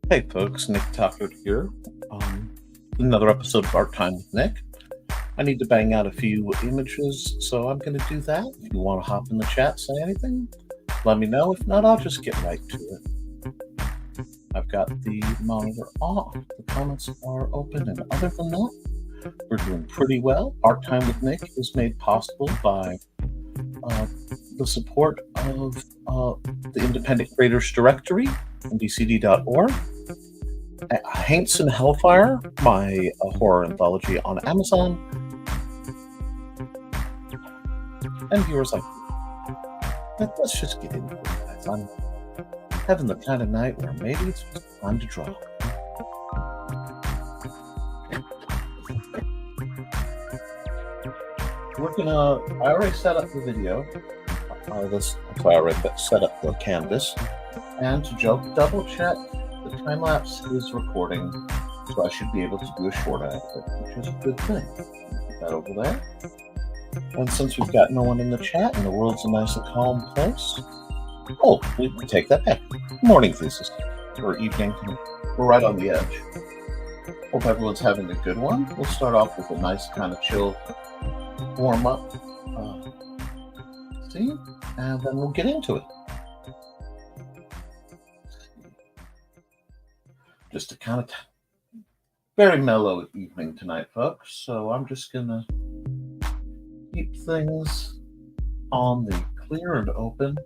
Hey folks, Nick Tucker here. Another episode of Art Time with Nick. I need to bang out a few images, so I'm going to do that. If you want to hop in the chat, say anything, let me know. If not, I'll just get right to it. I've got the monitor off. The comments are open, and other than that, we're doing pretty well. Art Time with Nick is made possible by the support of the Independent Creators Directory, ndcd.org. Haints and Hellfire, my horror anthology on Amazon, and viewers like you. Let's just get into it, guys. I'm having the kind of night where maybe it's just time to draw. I already set up the video. I already set up the canvas, and to double check, the time lapse is recording, so I should be able to do a short out of it, which is a good thing. Put that over there. And since we've got no one in the chat and the world's a nice and calm place, we can take that back. Morning, thesis, or evening. We're right on the edge. Hope everyone's having a good one. We'll start off with a nice kind of chill warm up scene, and then we'll get into it. Just a kind of very mellow evening tonight, folks. So I'm just gonna keep things on the clear and open.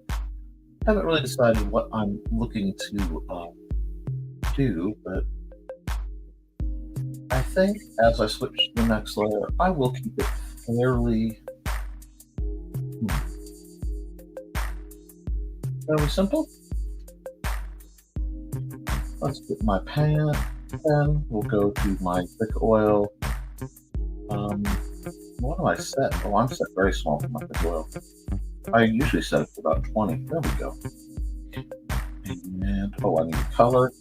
Haven't really decided what I'm looking to do, but I think as I switch to the next layer, I will keep it fairly simple. Let's get my pen. We'll go to my thick oil. What do I set? Oh, I'm set very small for my thick oil. I usually set it for about 20. There we go. And I need color.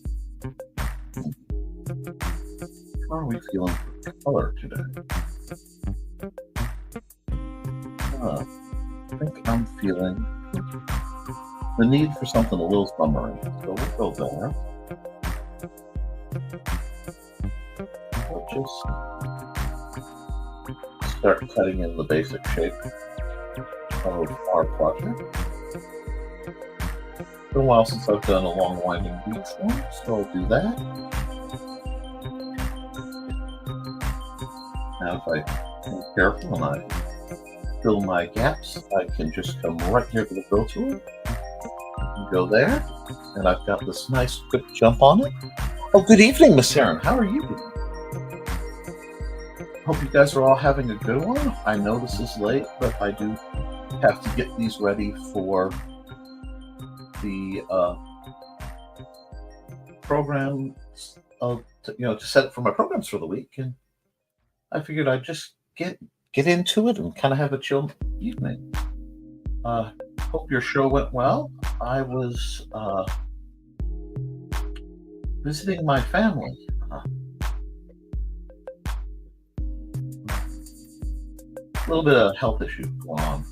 How are we feeling for color today? I think I'm feeling the need for something a little summery. So we'll go there. We'll just start cutting in the basic shape of our project. It's been a while since I've done a long winding bead form, so I'll do that. Now if I am careful and I fill my gaps, I can just come right here to the fill tool and go there. And I've got this nice quick jump on it. Oh, good evening, Miss Erin. How are you? Hope you guys are all having a good one. I know this is late, but I do have to get these ready for the program, to set it for my programs for the week. And I figured I'd just get into it and kind of have a chill evening. Hope your show went well. I was visiting my family. A little bit of health issue going on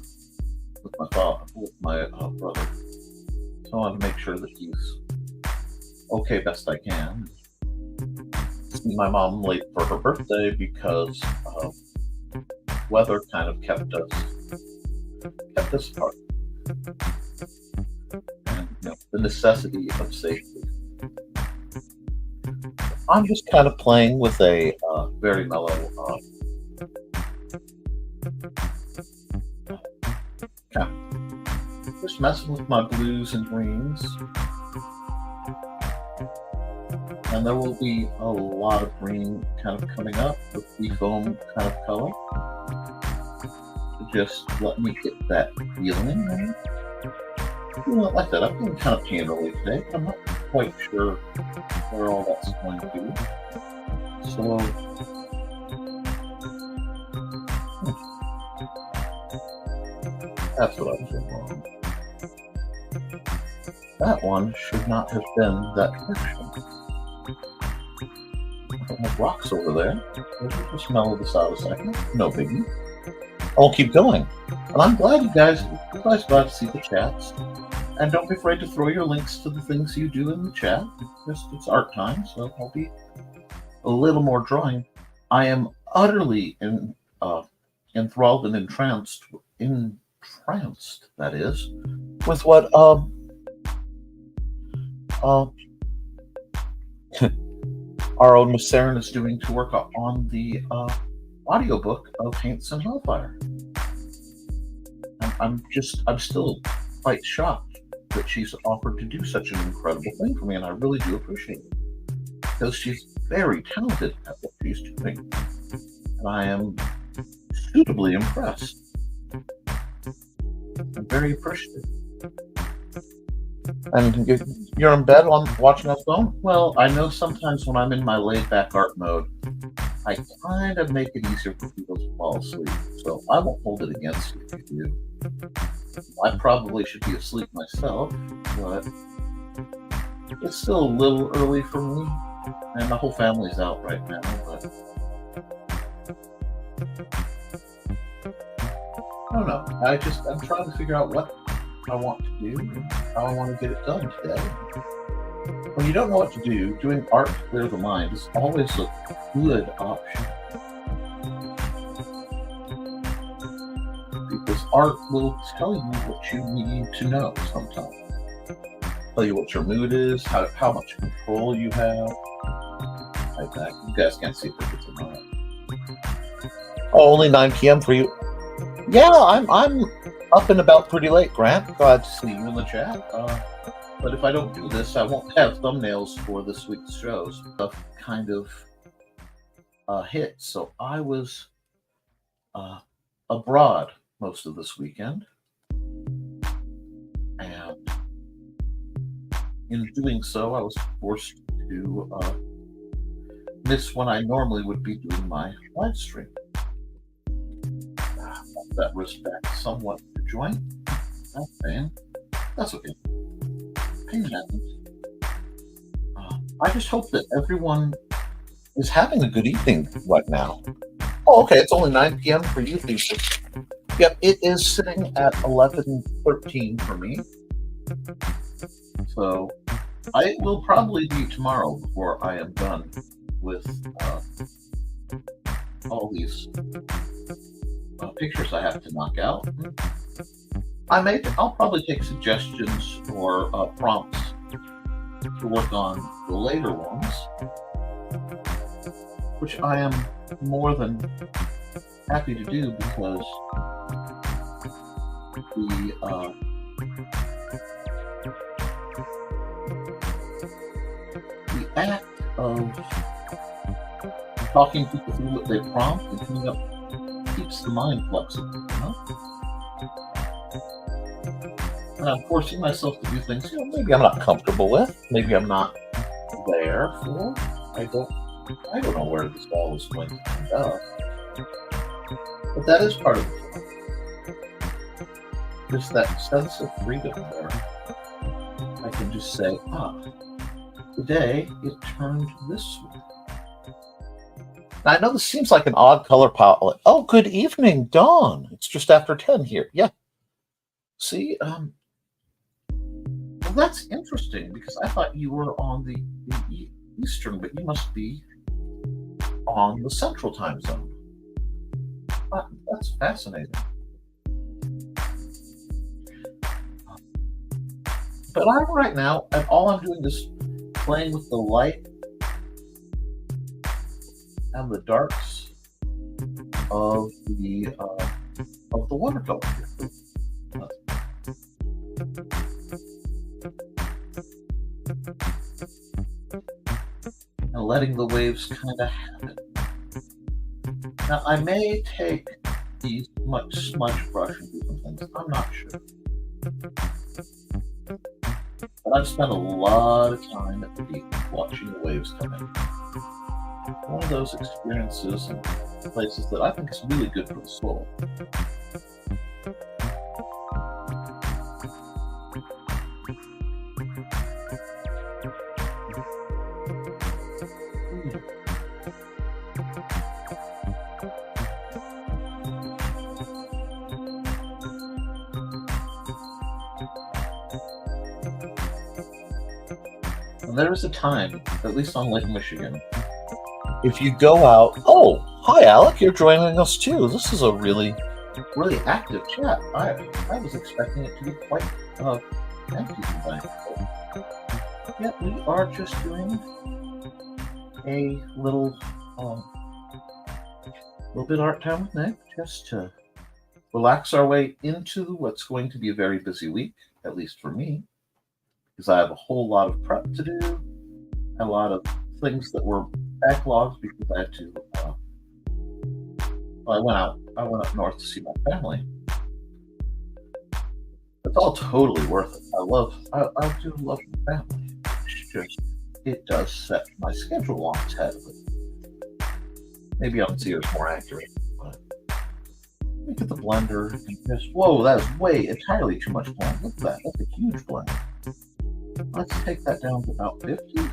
with my brother. So I want to make sure that he's okay best I can. See my mom late for her birthday because weather kind of kept us apart. And the necessity of safety. I'm just kind of playing with a very mellow just messing with my blues and greens. And there will be a lot of green kind of coming up with the foam kind of color. So just let me get that feeling. Like that. I'm feeling kind of painterly today, but I'm not quite sure where all that's going to be. So, that's what I was doing wrong. That one should not have been that direction. I have rocks over there. We'll just mellow this out a second. No biggie. I'll keep going. And I'm glad you guys got to see the chats. And don't be afraid to throw your links to the things you do in the chat. It's art time, so I'll be a little more drawing. I am utterly enthralled and entranced, that is, with what our own Miss Saren is doing to work on the audiobook of Haints and Hellfire. I'm still quite shocked that she's offered to do such an incredible thing for me, and I really do appreciate it, because she's very talented at what she's doing, and I am suitably impressed. I'm very appreciative. And you're in bed while I'm watching us phone? Well, I know sometimes when I'm in my laid-back art mode, I kind of make it easier for people to fall asleep, so I won't hold it against you if you do. I probably should be asleep myself, but it's still a little early for me, and my whole family's out right now, but I don't know. I'm trying to figure out what I want to do, and how I want to get it done today. When you don't know what to do, doing art to clear the mind is always a good option. Because art will tell you what you need to know sometimes. Tell you what your mood is, how much control you have. Like that. You guys can't see if it's a lot. Oh, only 9 p.m. for you. Yeah, I'm up and about pretty late, Grant. Glad to see you in the chat. But if I don't do this, I won't have thumbnails for this week's shows. Stuff kind of hit. So I was abroad most of this weekend. And in doing so, I was forced to miss when I normally would be doing my live stream. That respect somewhat to join. That's pain. That's okay. Pain happens. I just hope that everyone is having a good evening right now. Oh, okay. It's only 9 p.m. for you, Thesis. Yep, it is sitting at 11:13 for me. So I will probably be tomorrow before I am done with all these pictures I have to knock out. I'll probably take suggestions or prompts to work on the later ones, which I am more than happy to do, because the act of talking people through what they prompt and coming up keeps the mind flexible, you know? And I'm forcing myself to do things, maybe I'm not comfortable with, maybe I'm not there for. I don't know where this all is going to end up. But that is part of it. There's that sense of freedom where I can just say, today it turned this way. Now, I know this seems like an odd color palette. Oh, good evening, Dawn. It's just after 10 here. Yeah. See, well, that's interesting, because I thought you were on the Eastern, but you must be on the Central time zone. That's fascinating. But right now, and all I'm doing is playing with the light and the darks of the watercolor. And letting the waves kind of happen. Now, I may take the smudge brush and do some things. I'm not sure. But I've spent a lot of time at the beach watching the waves come in. One of those experiences and places that I think is really good for the soul. There's a time, at least on Lake Michigan, if you go out. Oh, hi, Alec. You're joining us too. This is a really active chat. I was expecting it to be quite empty tonight. Yeah, we are just doing a little bit of art time with Nick, just to relax our way into what's going to be a very busy week, at least for me, because I have a whole lot of prep to do, a lot of things that were backlogged because I had to. I went up north to see my family. It's all totally worth it. I do love my family. It's just, it does set my schedule on its head. Maybe Unseer is more accurate, but look at the blender and just, whoa, that is way entirely too much blend. Look at that. That's a huge blend. Let's take that down to about 50. Yeah.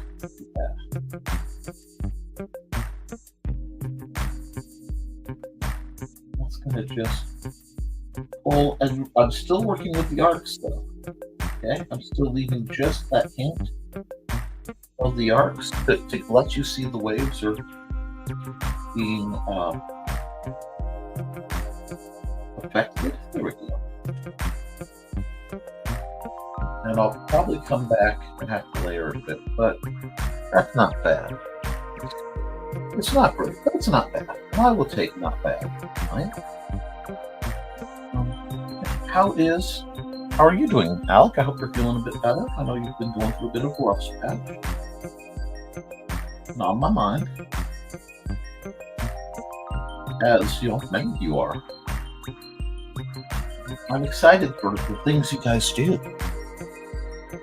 That's gonna just pull, and I'm still working with the arcs though. Okay, I'm still leaving just that hint of the arcs to let you see the waves are being affected. There we go. And I'll probably come back and have to layer it a bit, but that's not bad. It's not great, but it's not bad. I will take not bad. Right? How are you doing, Alec? I hope you're feeling a bit better. I know you've been going through a bit of a rough patch. Not on my mind. As many of you are. I'm excited for the things you guys do.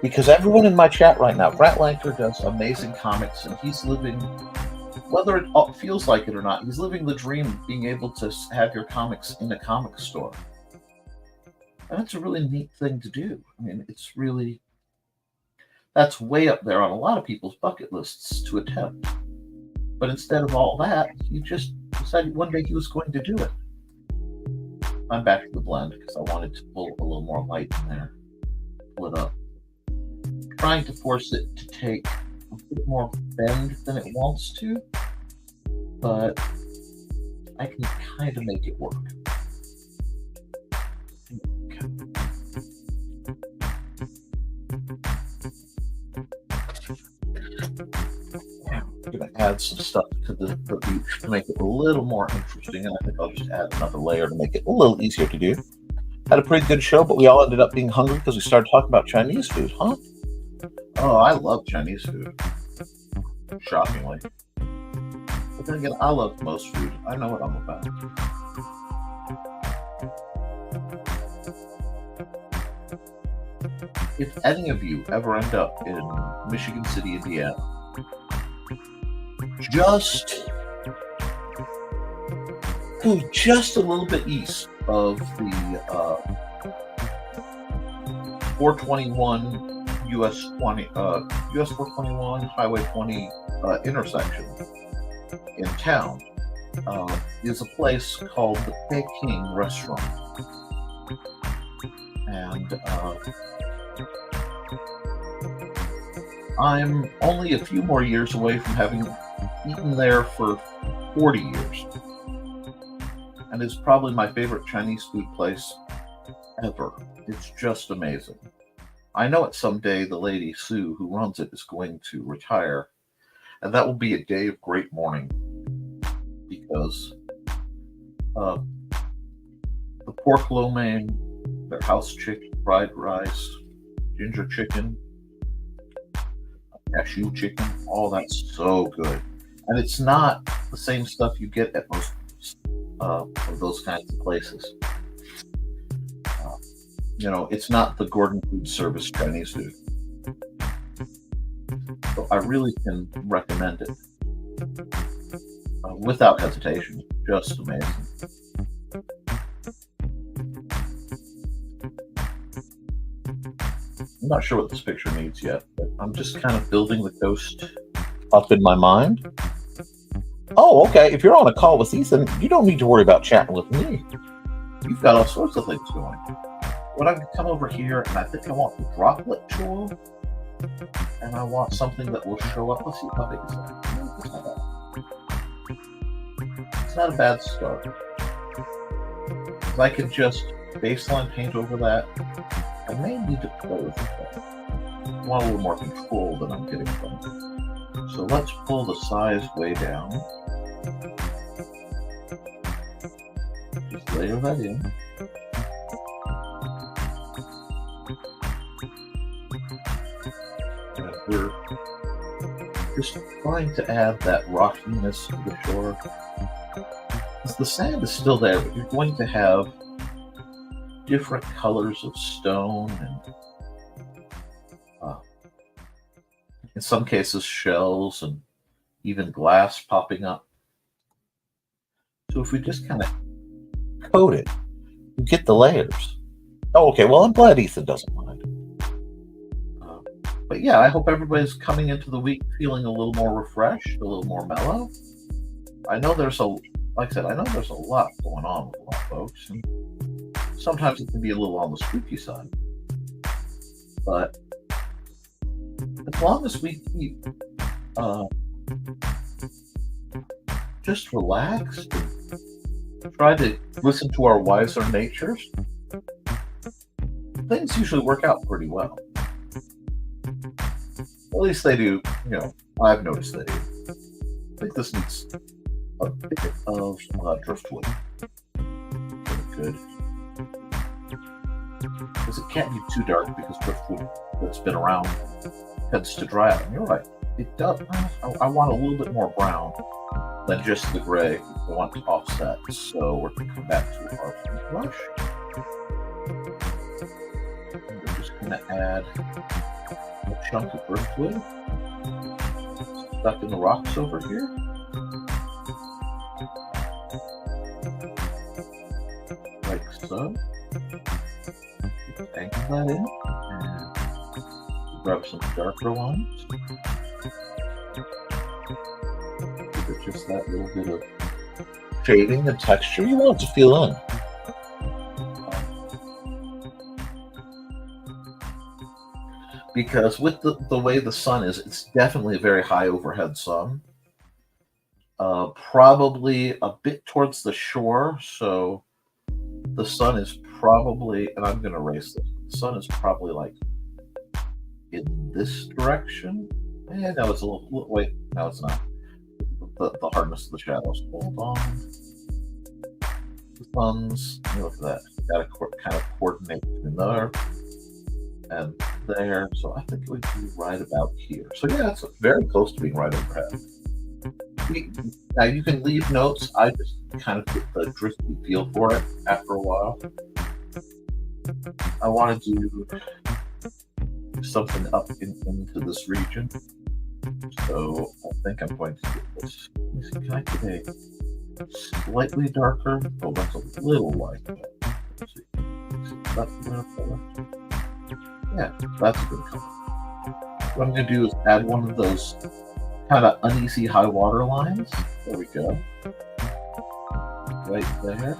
Because everyone in my chat right now, Brett Langford does amazing comics, and he's living, whether it feels like it or not, he's living the dream of being able to have your comics in a comic store. And that's a really neat thing to do. I mean, that's way up there on a lot of people's bucket lists to attempt. But instead of all that, he just decided one day he was going to do it. I'm back to the blend because I wanted to pull a little more light in there. Pull it up. Trying to force it to take a bit more bend than it wants to, but I can kind of make it work. Okay. Yeah, I'm going to add some stuff to the beach to make it a little more interesting, and I think I'll just add another layer to make it a little easier to do. Had a pretty good show, but we all ended up being hungry because we started talking about Chinese food, huh? Oh, I love Chinese food. Shockingly. But then again, I love most food. I know what I'm about. If any of you ever end up in Michigan City, Indiana, just go just a little bit east of the 421 US 421 Highway 20 intersection in town is a place called the Peking Restaurant, and I'm only a few more years away from having eaten there for 40 years, and it's probably my favorite Chinese food place ever. It's just amazing. I know it someday the lady Sue who runs it is going to retire, and that will be a day of great mourning because the pork lo mein, their house chicken, fried rice, ginger chicken, cashew chicken, all that's so good. And it's not the same stuff you get at most of those kinds of places. It's not the Gordon Food Service Chinese food. So I really can recommend it without hesitation. Just amazing. I'm not sure what this picture needs yet, but I'm just kind of building the coast up in my mind. Oh, okay. If you're on a call with Ethan, you don't need to worry about chatting with me. You've got all sorts of things going. When I come over here, and I think I want the droplet tool, And I want something that will show up. Let's see how big is that. It's not a bad start. If I could just baseline paint over that, I may need to play with it. I want a little more control than I'm getting from it. So let's pull the size way down. Just layer that in. And we're just trying to add that rockiness to the shore. Because the sand is still there, but you're going to have different colors of stone and in some cases shells and even glass popping up. So if we just kind of coat it, you get the layers. Oh, okay, well, I'm glad Ethan doesn't mind. But yeah, I hope everybody's coming into the week feeling a little more refreshed, a little more mellow. I know there's a lot going on with a lot of folks, and sometimes it can be a little on the spooky side. But as long as we keep just relaxed and try to listen to our wiser natures, things usually work out pretty well. At least they do, I've noticed they do. I think this needs a bit of driftwood. Good. Because it can't be too dark because driftwood that's been around tends to dry out. And you're right, it does. I want a little bit more brown than just the gray. I want to offset. So we're going to come back to our brush. And we're just going to add a chunk of driftwood stuck in the rocks over here. Like so. Angle that in and grab some darker ones. Give it just that little bit of shading and texture you want to feel in. Because with the way the sun is, it's definitely a very high overhead sun. Probably a bit towards the shore, so the sun is probably, and I'm going to erase this, the sun is probably like in this direction. No, it's a little, wait, no, it's not. The hardness of the shadows. Hold on. The sun's, look at that. Got to kind of coordinate between there and there. So I think it would be right about here. So yeah, it's very close to being right overhead. Now you can leave notes. I just kind of get the drifty feel for it after a while. I want to do something up into this region. So I think I'm going to do this. Let me see, can I get a slightly darker? Oh, that's a little light. Let's see. That's a better color. Yeah, that's a good color. What I'm going to do is add one of those kind of uneasy high water lines. There we go. Right there.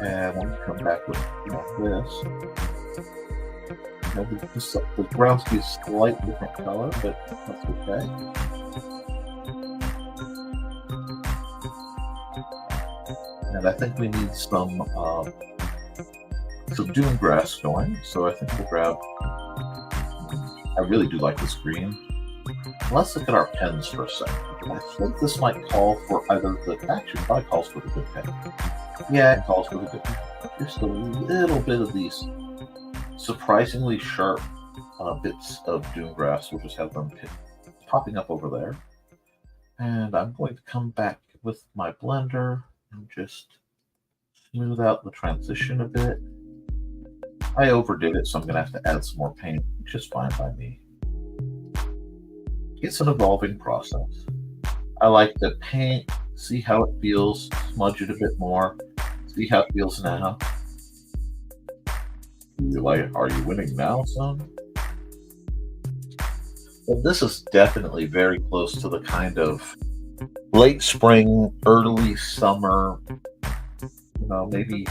And I'm going to come back with this. The ground's be a slight different color, but that's okay. And I think we need some dune grass going. So I think we'll grab. I really do like this green. Let's look at our pens for a second. I think this might call for either actually probably calls for the good pen. Yeah, it calls for the good pen. Just a little bit of these surprisingly sharp bits of dune grass. We'll just have them popping up over there. And I'm going to come back with my blender and just smooth out the transition a bit. I overdid it, so I'm going to have to add some more paint, which is fine by me. It's an evolving process. I like to paint, see how it feels, smudge it a bit more, see how it feels now. You're like, are you winning now, son? Well, this is definitely very close to the kind of late spring, early summer, maybe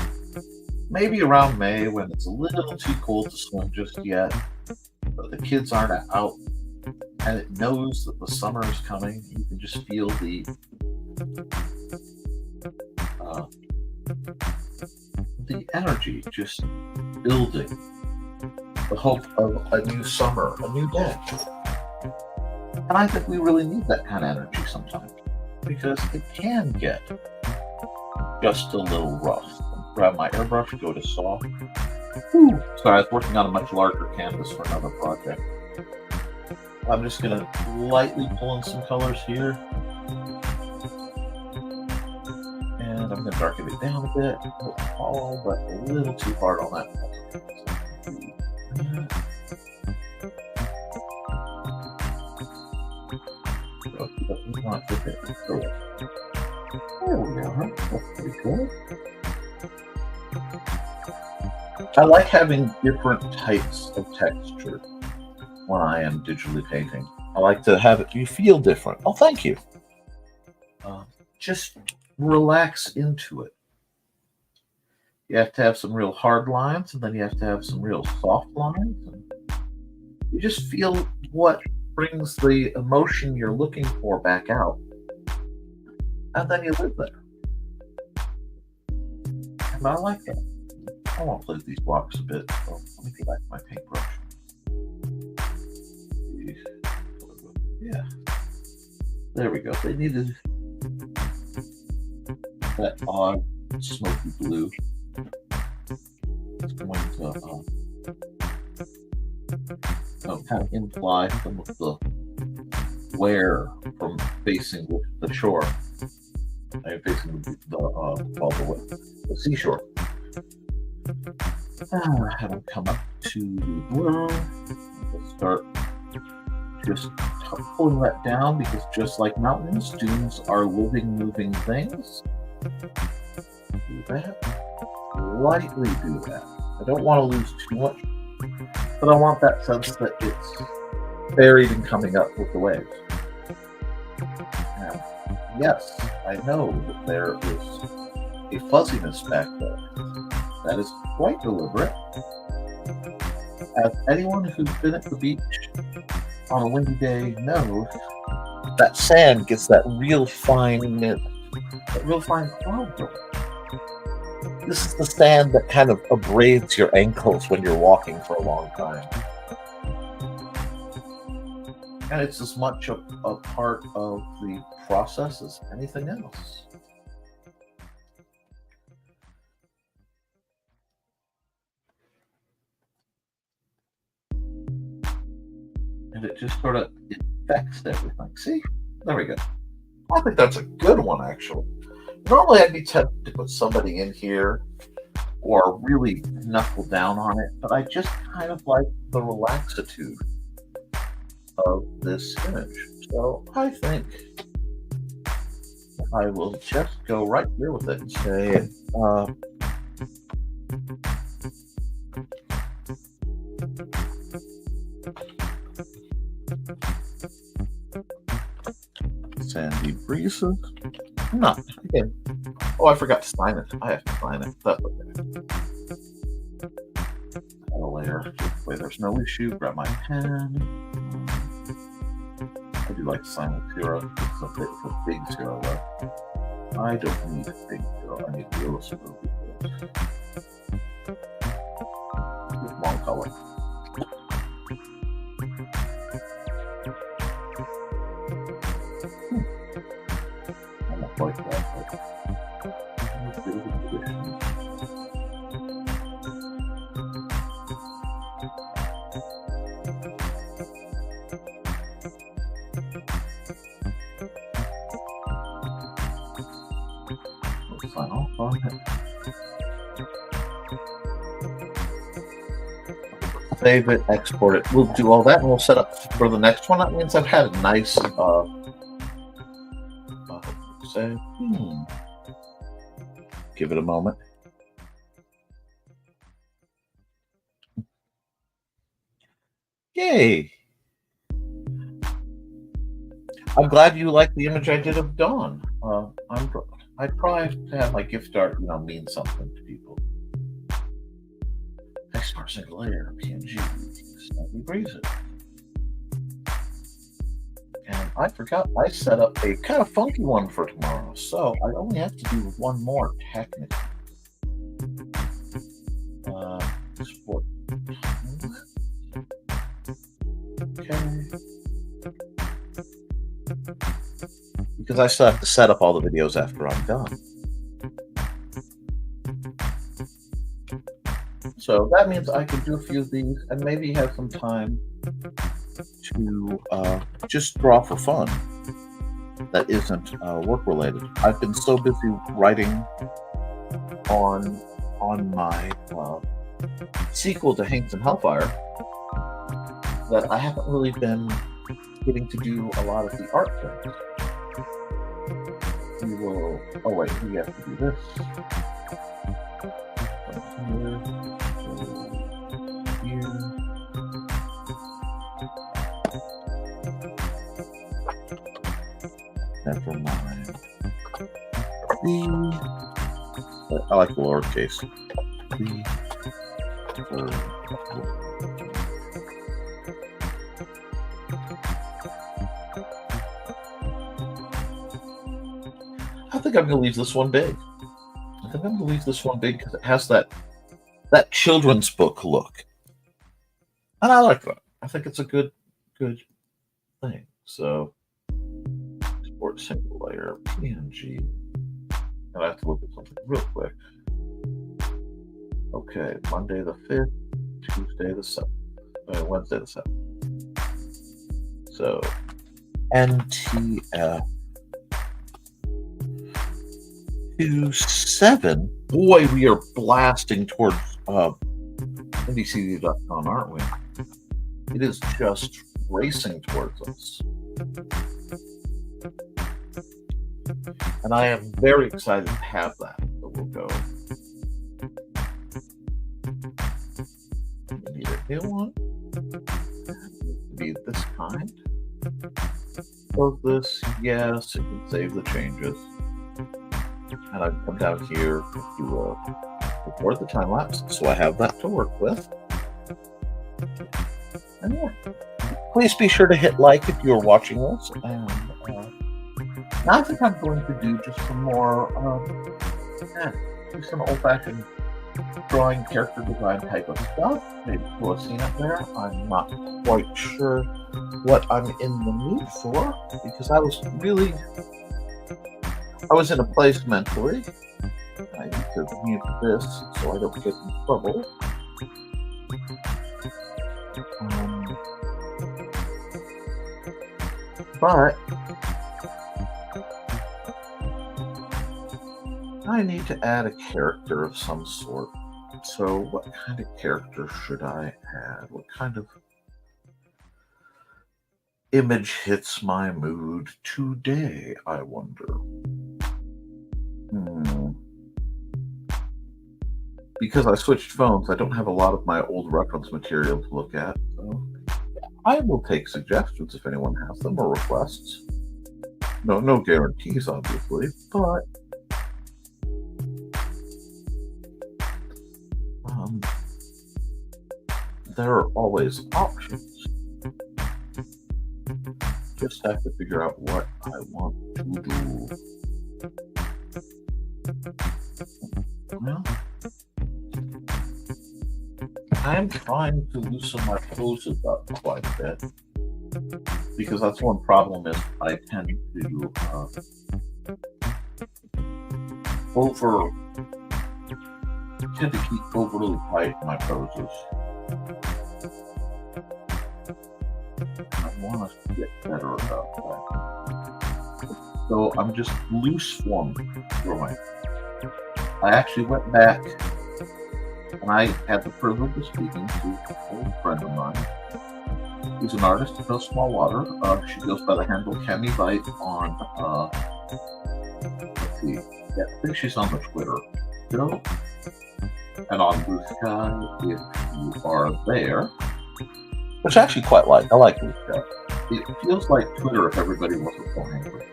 maybe around May when it's a little too cold to swim just yet, but the kids aren't out and it knows that the summer is coming. You can just feel uh, the energy just building, the hope of a new summer, a new day. And I think we really need that kind of energy sometimes because it can get just a little rough. Grab my airbrush, go to soft. Whew. Sorry, I was working on a much larger canvas for another project. I'm just going to lightly pull in some colors here. And I'm going to darken it down a bit. Oh, but a little too hard on that. There we go. That's pretty cool. I like having different types of texture when I am digitally painting. I like to have it, you feel different. Oh, thank you. Just relax into it. You have to have some real hard lines, and then you have to have some real soft lines. And you just feel what brings the emotion you're looking for back out. And then you live there. And I like that. I want to play with these blocks a bit, so let me get back to my paintbrush. Yeah. There we go. They needed that odd smoky blue. It's going to kind of imply some of the wear from facing the shore. Facing the seashore. Have them come up to the blue. We'll start just pulling that down because just like mountains, dunes are living, moving things. Do that. Lightly do that. I don't want to lose too much, but I want that sense that it's buried and coming up with the waves. Now, yes, I know that there is a fuzziness back there. That is quite deliberate. As anyone who's been at the beach on a windy day knows, that sand gets that real fine cloud going. This is the sand that kind of abrades your ankles when you're walking for a long time. And it's as much a part of the process as anything else. And it just sort of affects everything. See? There we go. I think that's a good one, actually. Normally, I'd be tempted to put somebody in here or really knuckle down on it, but I just kind of like the relaxitude of this image. So I think I will just go right here with it and say, Sandy breezes. Not again. Oh, I forgot to sign it. I have to sign it. That's okay. Add a layer. Wait, there's no issue. Grab my pen. I do like to sign with zero. It's a big zero though. I don't need a big zero. I need a little zero. With one color. Like that. We'll sign off on it. Save it, export it. We'll do all that and we'll set up for the next one. That means I've had a nice give it a moment. Yay! I'm glad you like the image I did of Dawn. I try to have my gift art, mean something to people. Export single layer PNG. Snugly breeze it. And I forgot I set up a kind of funky one for tomorrow, so I only have to do one more technically. Export. Okay. Because I still have to set up all the videos after I'm done. So that means I can do a few of these and maybe have some time to just draw for fun that isn't work related. I've been so busy writing on my sequel to Hanks and Hellfire that I haven't really been getting to do a lot of the art things. We will. Oh wait, we have to do this. Never mind. I like the lowercase. I think I'm going to leave this one big. Because it has that children's book look, and I like that. I think it's a good thing. So. Export single layer PNG. And I have to look at something real quick. Okay, Monday the 5th, Tuesday the 7th, Wednesday the 7th. So, NTF 27. Boy, we are blasting towards NBCD.com, aren't we? It is just racing towards us. And I am very excited to have that. So we'll go. We need a new one. Be this kind. Close this. Yes, it can save the changes. And I've come down here to record the time lapse, so I have that to work with. And yeah, please be sure to hit like if you're watching this. And now I think I'm going to do just some more, do some old-fashioned drawing, character design type of stuff. Maybe pull a scene up there. I'm not quite sure what I'm in the mood for because I was in a place mentally. I need to mute this so I don't get in trouble. But I need to add a character of some sort. So what kind of character should I add? What kind of image hits my mood today, I wonder? Because I switched phones, I don't have a lot of my old reference material to look at. So I will take suggestions if anyone has them or requests. No guarantees, obviously, but there are always options. Just have to figure out what I want to do. Well, I'm trying to loosen my poses up quite a bit because that's one problem is I tend to keep overly tight in my poses. I want to get better about that. So I'm just loose form drawing. I actually went back and I had the privilege of speaking to an old friend of mine who's an artist in No Small Water. She goes by the handle Cami Bite on, let's see, yeah, I think she's on the Twitter still. And on Blue Sky, if you are there, which I actually quite like. I like Blue Sky. It feels like Twitter if everybody wasn't so angry.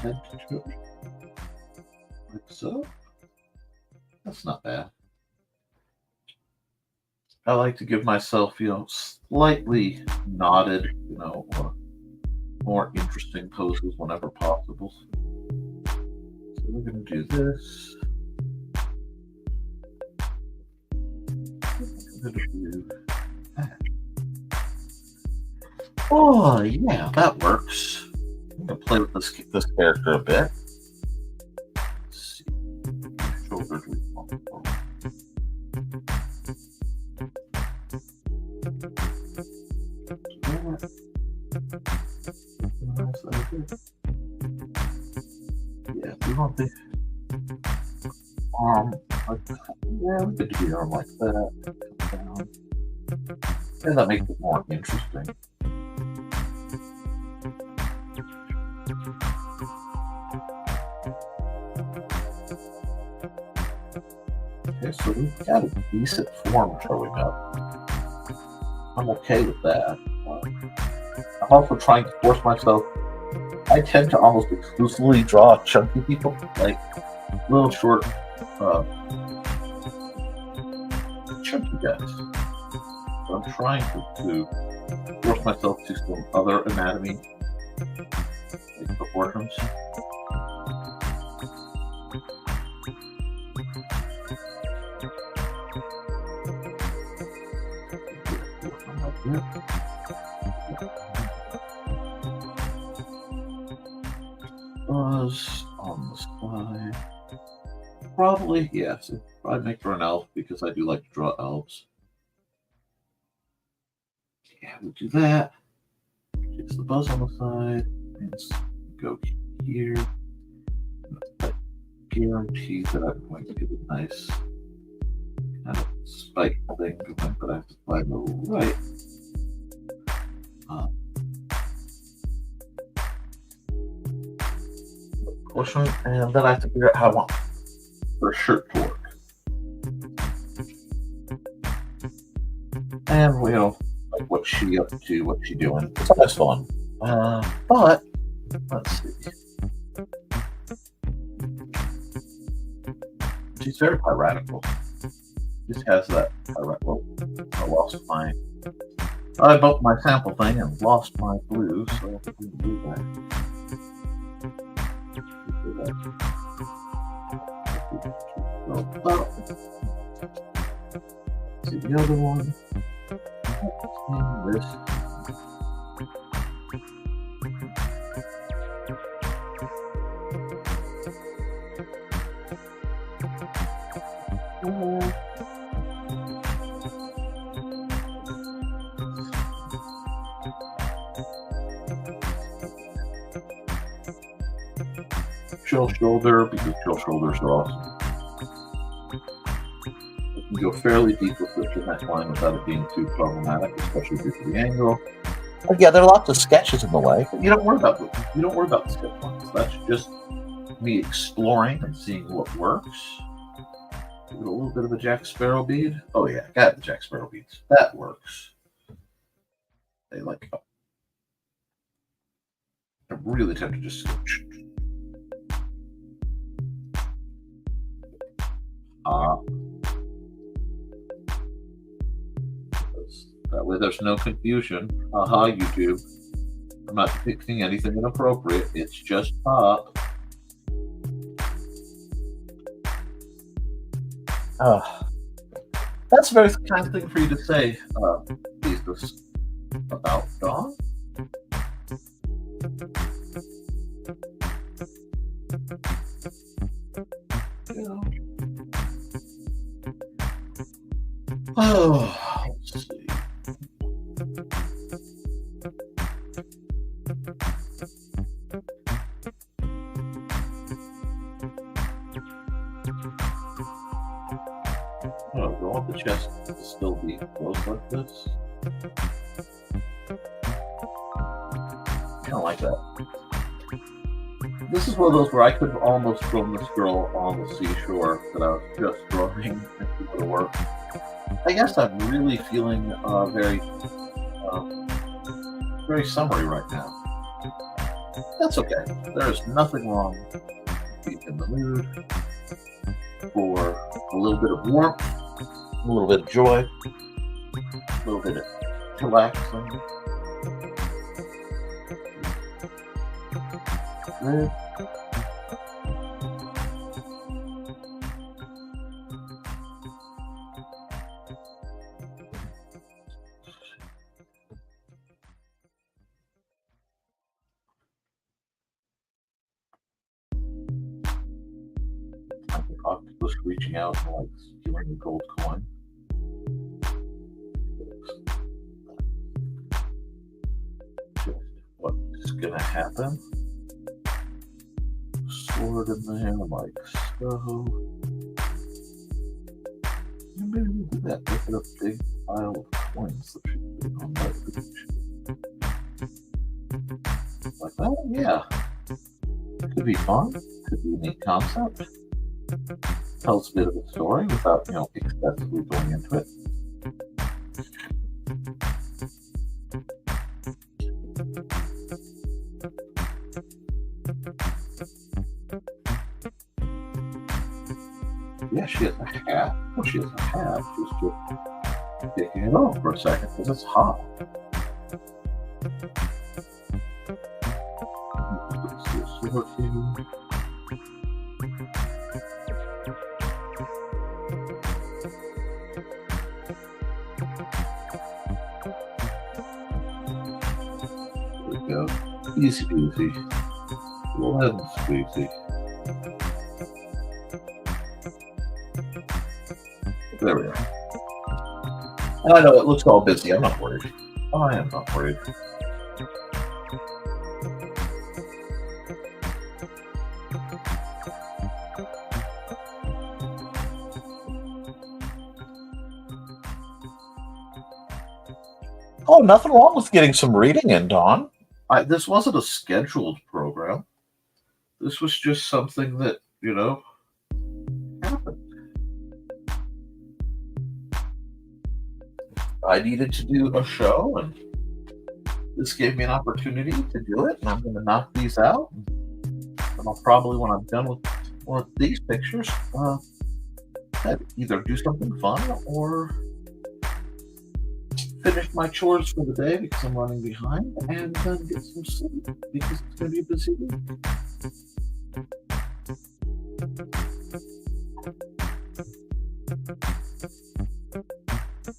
head to it, like so. That's not bad. I like to give myself, slightly knotted, or more interesting poses whenever possible. So we're going to do this. I'm going to do that. Oh, yeah, that works. I'm going to play with this character a bit. Let's see. Shoulder do we want for? Yeah, we want the arm like that. Yeah, we could do the arm like that. Down. And that makes it more interesting. Okay, so we've got a decent form showing up. I'm okay with that. I'm also trying to force myself. I tend to almost exclusively draw chunky people, like little short, chunky guys. So I'm trying to force myself to some other anatomy, like proportions. Buzz on the side. Probably, yes. Probably make for an elf because I do like to draw elves. Yeah, we'll do that. Fix the buzz on the side. Let's go here. I guarantee that I'm going to get a nice kind of spike thing going, but I have to find the right. Portion, and then I have to figure out how I want her shirt to work. And like what's she up to, what's she doing. It's always fun. But let's see. She's very piratical. Just has that piratical. I bumped my sample thing and lost my blue, so I didn't do that. See the other one. This. Chill shoulder, because chill shoulders are awesome. You can go fairly deep with the neckline without it being too problematic, especially due to the angle. But yeah, there are lots of sketches in the way. But you don't worry about the sketch lines. That's just me exploring and seeing what works. Give it a little bit of a Jack Sparrow bead. Oh yeah, got the Jack Sparrow beads. That works. They like. I really tend to just. That way there's no confusion. Haha, YouTube. I'm not depicting anything inappropriate. It's just pop. That's a very kind thing for you to say, Jesus, about Dawn. Oh, let's see. Oh, do I want the chest to still be closed like this? I don't like that. This is one of those where I could almost film this girl on the seashore that I was just drawing and do the work. I guess I'm really feeling very summery right now. That's okay. There's nothing wrong being in the mood for a little bit of warmth, a little bit of joy, a little bit of relaxing. Good. Octopus reaching out and like stealing a gold coin. Just what's gonna happen? Sword in there, like so. Maybe we do that. Look at a big pile of coins that should be on that beach. Like that? Yeah. Could be fun. Could be a neat concept. Tells a bit of a story without, excessively going into it. Yeah, she has a hat. Well, she has a hat. She's just taking it off for a second because it's hot. There we go. Easy peasy. Lemon squeezy. There we are. And I know it looks all busy. I'm not worried. I am not worried. Oh, nothing wrong with getting some reading in, Dawn. This wasn't a scheduled program. This was just something that, happened. I needed to do a show, and this gave me an opportunity to do it, and I'm going to knock these out. And I'll probably, when I'm done with one of these pictures, either do something fun or finish my chores for the day because I'm running behind, and then get some sleep because it's going to be a busy week.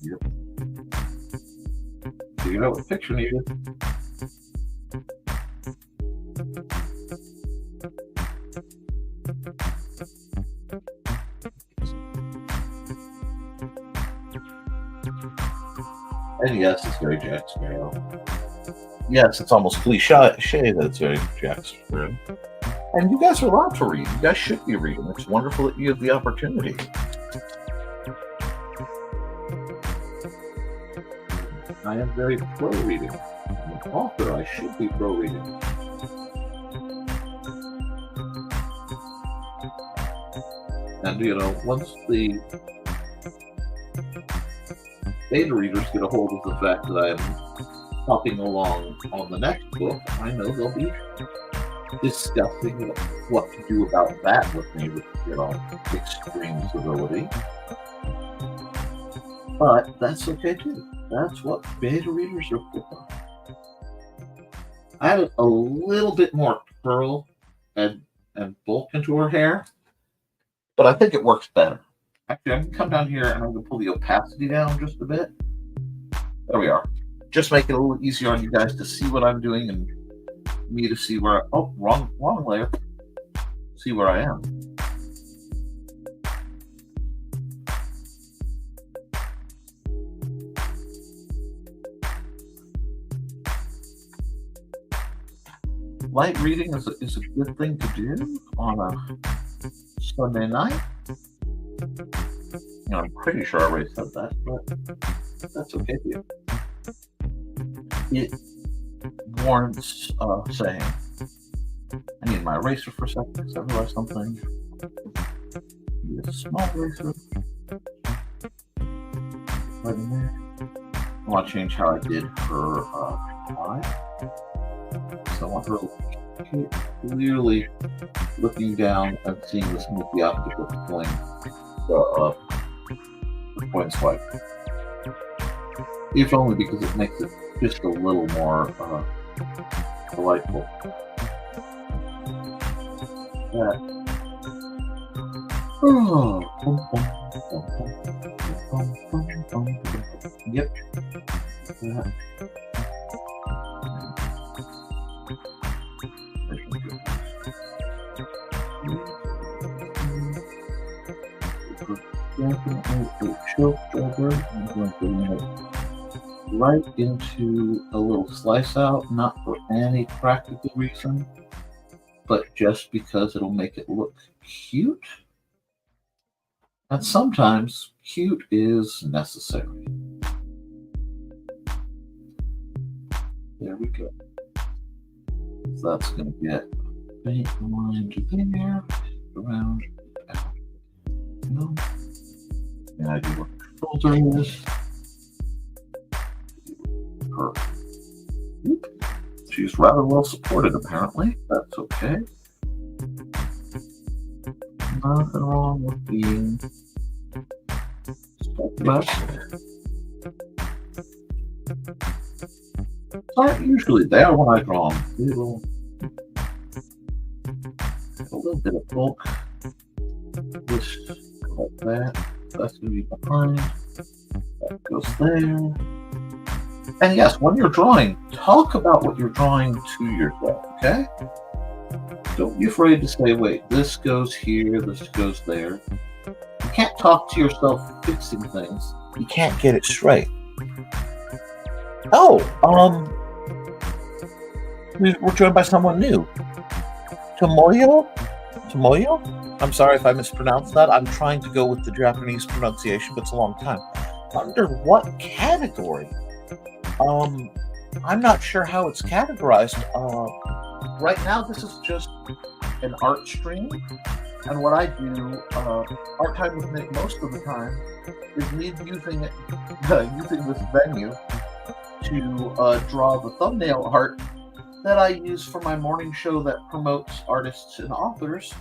Yep. Figured out what picture needed. And yes, it's very Jack Sparrow. Yes, it's almost cliche that it's very Jack Sparrow. And you guys are allowed to read. You guys should be reading. It's wonderful that you have the opportunity. I am very pro-reading. I'm an author. I should be pro-reading. And, once the beta readers get a hold of the fact that I am hopping along on the next book, I know they'll be discussing what to do about that with me with, extreme civility. But that's okay too. That's what beta readers are for. I added a little bit more curl and bulk into her hair, but I think it works better. Actually, I'm going to come down here and I'm going to pull the opacity down just a bit. There we are. Just make it a little easier on you guys to see what I'm doing and me to see where wrong layer. See where I am. Light reading is a good thing to do on a Sunday night. I'm pretty sure I already said that, but that's okay too. It warrants saying. I need my eraser for a second because I realized something. Need a small eraser. Right in there. I want to change how I did her eye. So I want her clearly looking down and seeing this the optical coin, the coin swipe. If only because it makes it just a little more delightful. Yeah. Yep. Yeah. Definitely a choke over. I'm going to lean it right into a little slice out, not for any practical reason, but just because it'll make it look cute. And sometimes cute is necessary. There we go. So that's going to get faint line to there, around, out. No. And I do what filter is. Perfect. She's rather well supported, apparently. That's okay. Nothing wrong with being steadfast. Aren't usually there when I draw them. A little bit of bulk. Just like that. That's going to be behind. That goes there. And yes, when you're drawing, talk about what you're drawing to yourself, okay? Don't be afraid to say, wait, this goes here, this goes there. You can't talk to yourself fixing things. You can't get it straight. Oh, we're joined by someone new. Tomoyo? I'm sorry if I mispronounced that. I'm trying to go with the Japanese pronunciation, but it's a long time. Under what category? I'm not sure how it's categorized. Right now, this is just an art stream, and what I do, Art Time with Nick, most of the time, is me using this venue to draw the thumbnail art that I use for my morning show that promotes artists and authors,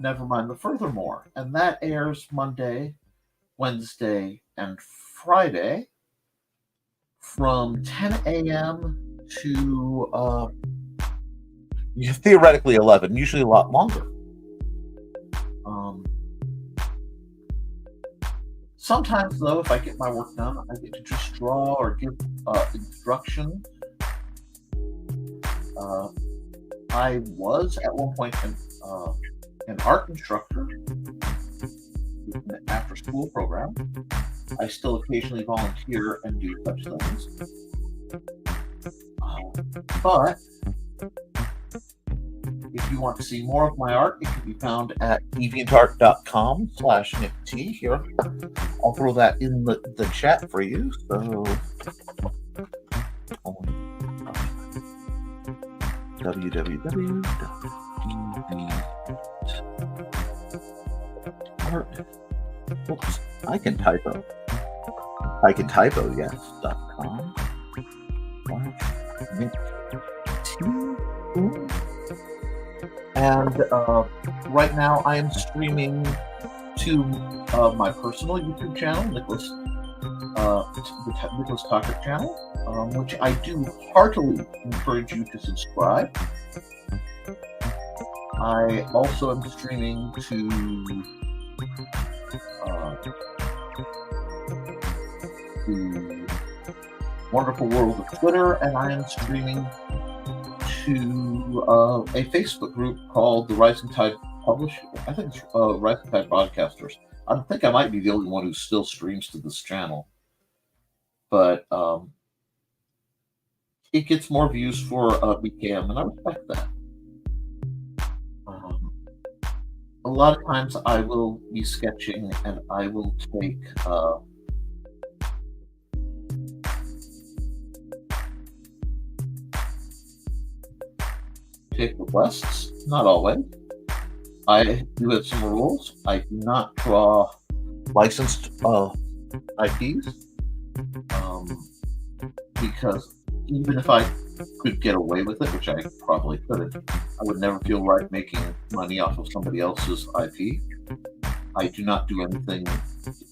Never Mind the Furthermore, and that airs Monday, Wednesday, and Friday from 10 a.m. to theoretically 11, usually a lot longer. Sometimes, though, if I get my work done, I get to just draw or give instruction. I was at one point an art instructor in an after-school program. I still occasionally volunteer and do such things. But if you want to see more of my art, it can be found at deviantart.com/NickT. Here, I'll throw that in the chat for you. So, www.deviantart. Oops, I can typo. Yes.com. And right now I am streaming to my personal YouTube channel, Nicholas Tockert channel, which I do heartily encourage you to subscribe. I also am streaming to the wonderful world of Twitter, and I am streaming to a Facebook group called the Rising Tide I think it's Rising Tide Broadcasters. I think I might be the only one who still streams to this channel, but it gets more views for BKM, and I respect that. A lot of times I will be sketching, and I will take requests. Not always. I do have some rules. I do not draw licensed IPs because even if I could get away with it, which I probably couldn't, I would never feel right making money off of somebody else's IP. I do not do anything,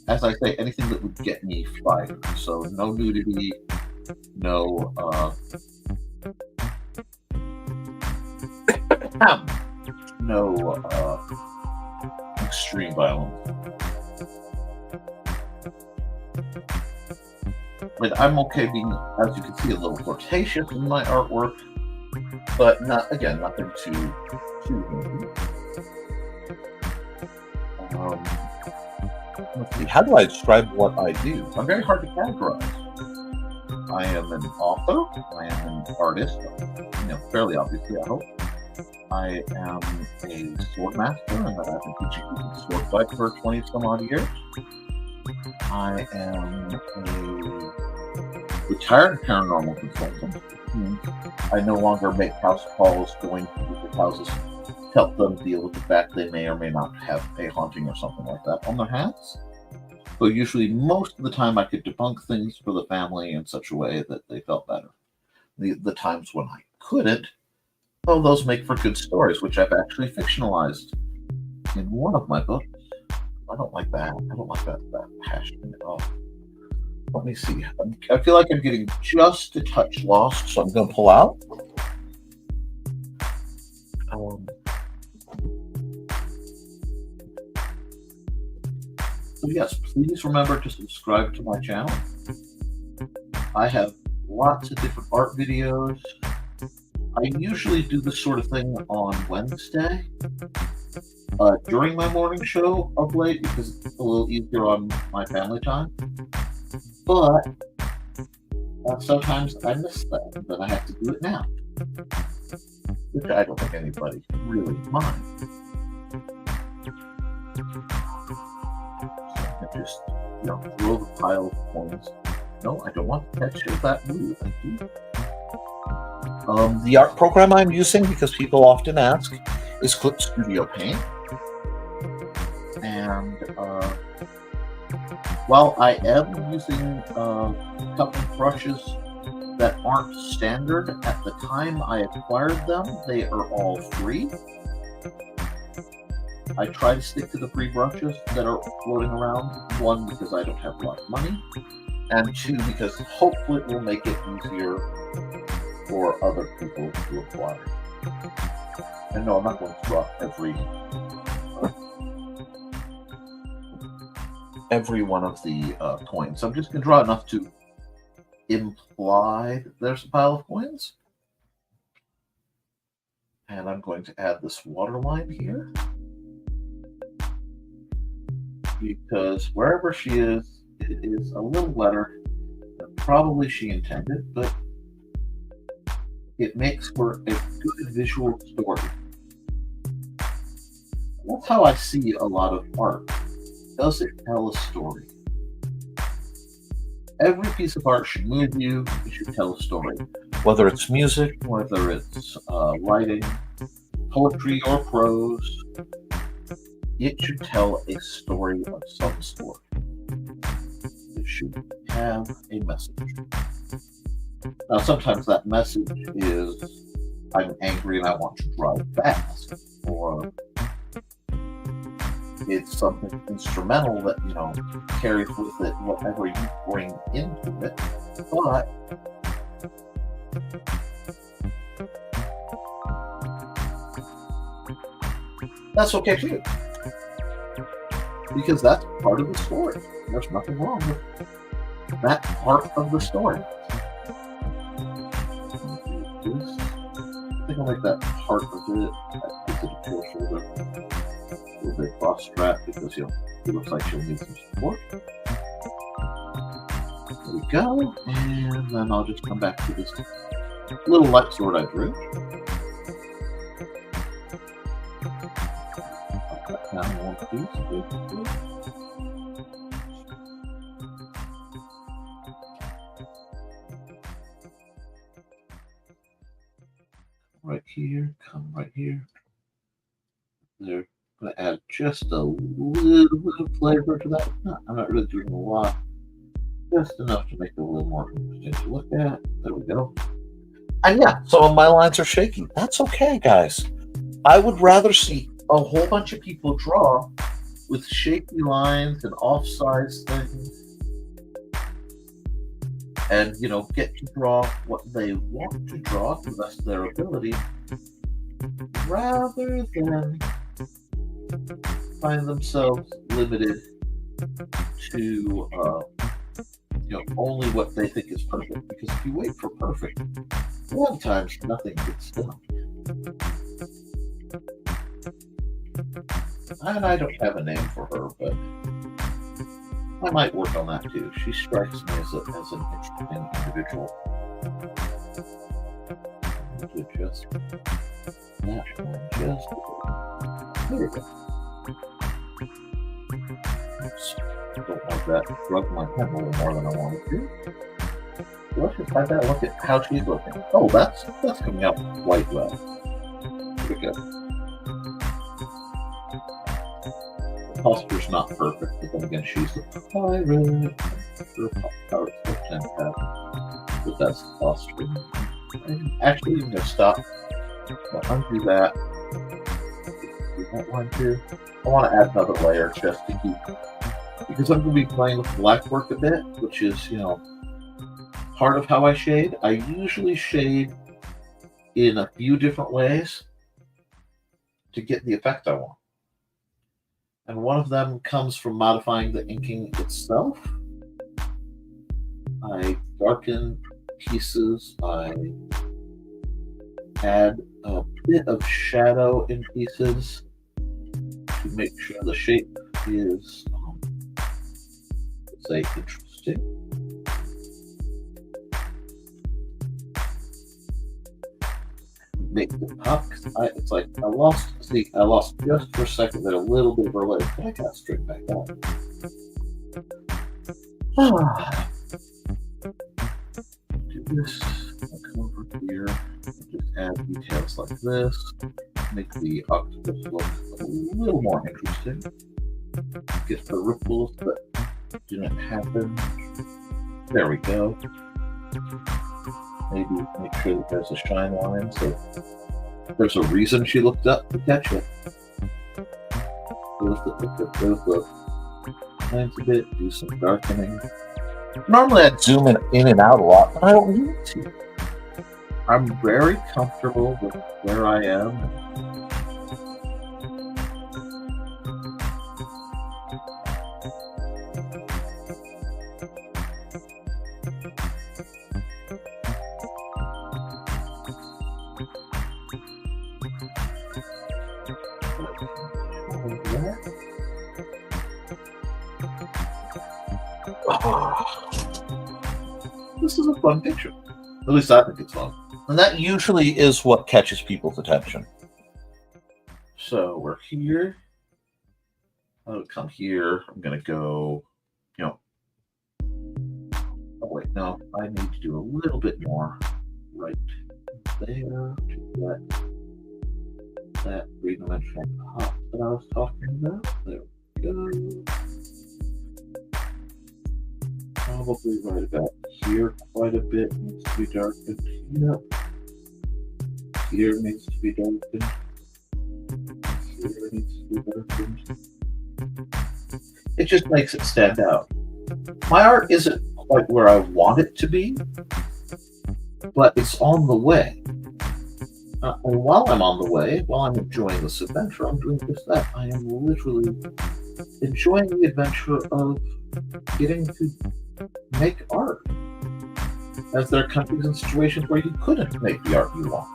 as I say, anything that would get me fired. So no nudity, no no extreme violence. Like, I'm okay being, as you can see, a little flirtatious in my artwork, but not, again, nothing too heavy. Let's see, how do I describe what I do? I'm very hard to categorize. I am an author. I am an artist. Fairly obviously, I hope. I am a sword master, and I've been teaching people sword fight for 20 some odd years. I am a retired paranormal consultant. I no longer make house calls going to people's houses to help them deal with the fact they may or may not have a haunting or something like that on their hands. So usually, most of the time, I could debunk things for the family in such a way that they felt better. The times when I couldn't, well, those make for good stories, which I've actually fictionalized in one of my books. I don't like that. I don't like that passion at all. Let me see. I feel like I'm getting just a touch lost, so I'm going to pull out. So yes, please remember to subscribe to my channel. I have lots of different art videos. I usually do this sort of thing on Wednesday during my morning show of late because it's a little easier on my family time. But sometimes I miss that, and then I have to do it now, which I don't think anybody really minds. I just, throw the pile of coins. No, I don't want the texture of that blue. Thank you. The art program I'm using, because people often ask, is Clip Studio Paint. And while I am using a couple of brushes that aren't standard, at the time I acquired them, they are all free. I try to stick to the free brushes that are floating around. One, because I don't have a lot of money, and two, because hopefully it will make it easier for other people to acquire. And no, I'm not going to draw every one of the coins. I'm just going to draw enough to imply that there's a pile of coins. And I'm going to add this waterline here, because wherever she is, it is a little letter that probably she intended, but it makes for a good visual story. That's how I see a lot of art. Does it tell a story? Every piece of art should move you. It should tell a story. Whether it's music, whether it's writing, poetry, or prose, it should tell a story of some sort. It should have a message. Now, sometimes that message is, I'm angry and I want to drive fast, or it's something instrumental that, carries with it whatever you bring into it, but that's okay too, because that's part of the story. There's nothing wrong with that part of the story. I think I'll make that part of it. I think it'll feel shoulder. A little bit cross strap because it looks like she'll need some support. There we go. And then I'll just come back to this little light sword I drew. Put that down one piece. Right here, come right here. There, I'm going to add just a little bit of flavor to that. I'm not really doing a lot. Just enough to make it a little more interesting to look at. There we go. And yeah, some of my lines are shaky. That's okay, guys. I would rather see A whole bunch of people draw with shaky lines and offsides things, and get to draw what they want to draw to the best of their ability, rather than find themselves limited to only what they think is perfect. Because if you wait for perfect, a lot of times nothing gets done. And I don't have a name for her, but I might work on that too. She strikes me as an interesting individual. Just that one, just there we go. Oops. Don't want that rub my pen a little more than I wanted to. Let's just have that look at how she's looking. Oh, that's coming out quite well. Pretty good. The posture's not perfect, but then again, she's the pirate. Her power is still 10 but that's the posture. Actually, I'm going to stop. I'll undo that. Do that one too. I want to add another layer just to keep, because I'm going to be playing with black work a bit, which is, part of how I shade. I usually shade in a few different ways to get the effect I want. And one of them comes from modifying the inking itself. I darken pieces, I add a bit of shadow in pieces to make sure the shape is, say, interesting. Make it pop. It's like I lost just for a second there a little bit of relief, but I got straight back up. Do this. I'll come over here and just add details like this. Make the octopus look a little more interesting. Get the ripples that didn't happen. There we go. Maybe make sure that there's a shine line, so there's a reason she looked up to catch it. There's the lines a bit, do some darkening. Normally I'd zoom in and out a lot, but I don't need to. I'm very comfortable with where I am. This is a fun picture. At least I think it's fun. And that usually is what catches people's attention. So we're here. I'll come here. I'm going to go, oh wait, no. I need to do a little bit more right there to get that three-dimensional pop that I was talking about. There we go. Probably right about here quite a bit needs to be darkened. Yep. Here needs to be darkened. Here needs to be darkened. It just makes it stand out. My art isn't quite where I want it to be, but it's on the way. And while I'm on the way, while I'm enjoying this adventure, I'm doing just that. I am literally enjoying the adventure of getting to make art. As there are countries and situations where you couldn't make the art you want.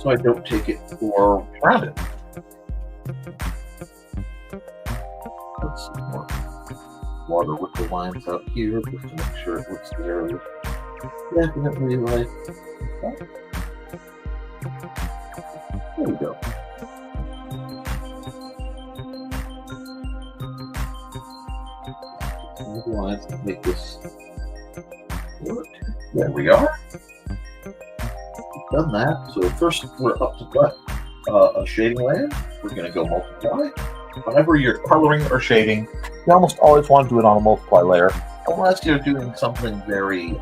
So I don't take it for granted. Let's see more water with the lines out here just to make sure it looks very definitely like that. There we go. Lines to make this work. There we are. We've done that. So first we're up to what? A shading layer. We're going to go multiply. Whenever you're coloring or shading, you almost always want to do it on a multiply layer. unless you're doing something very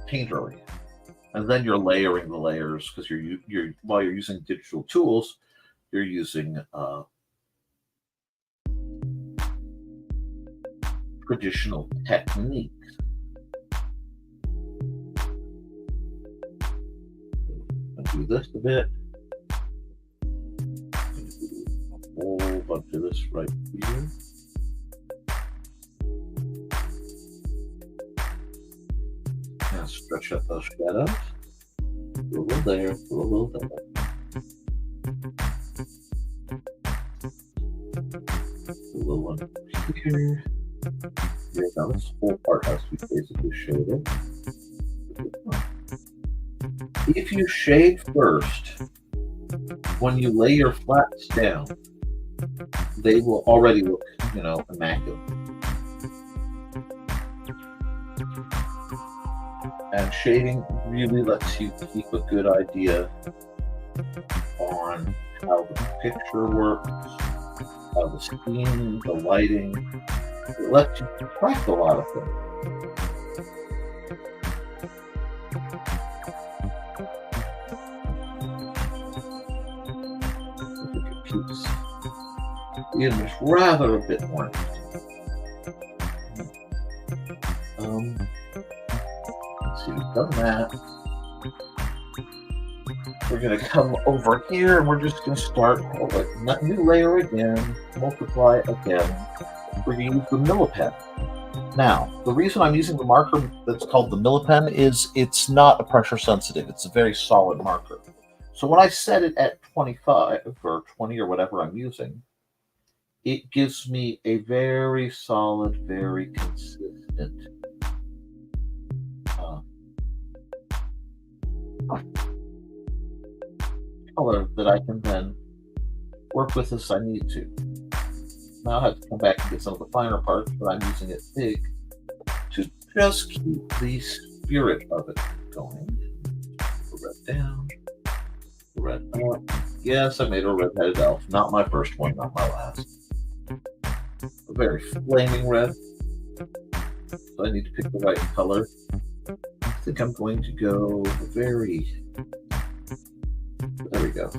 painterly, and then you're layering the layers because you're while you're using digital tools, you're using traditional techniques. I'll do this a bit. A whole bunch of this right here. Now stretch out those shadows. Do a little there, do a little there. A little one here. Yeah, now this whole part has to be basically shaded. If you shade first, when you lay your flats down, they will already look, immaculate. And shading really lets you keep a good idea on how the picture works, how the scheme, the lighting. It lets you track a lot of things. It keeps the image rather a bit more interesting. Let's see, we've done that. We're going to come over here and we're just going to start a new layer again, multiply again. We're going to use the Millipen. Now, the reason I'm using the marker that's called the Millipen is it's not a pressure sensitive. It's a very solid marker. So when I set it at 25 or 20 or whatever I'm using, it gives me a very solid, very consistent color that I can then work with as I need to. Now I have to come back and get some of the finer parts, but I'm using it big to just keep the spirit of it going. The red down, the red up. Yes, I made a red-headed elf. Not my first one, not my last. A very flaming red. So I need to pick the right color. I think I'm going to go very... There we go.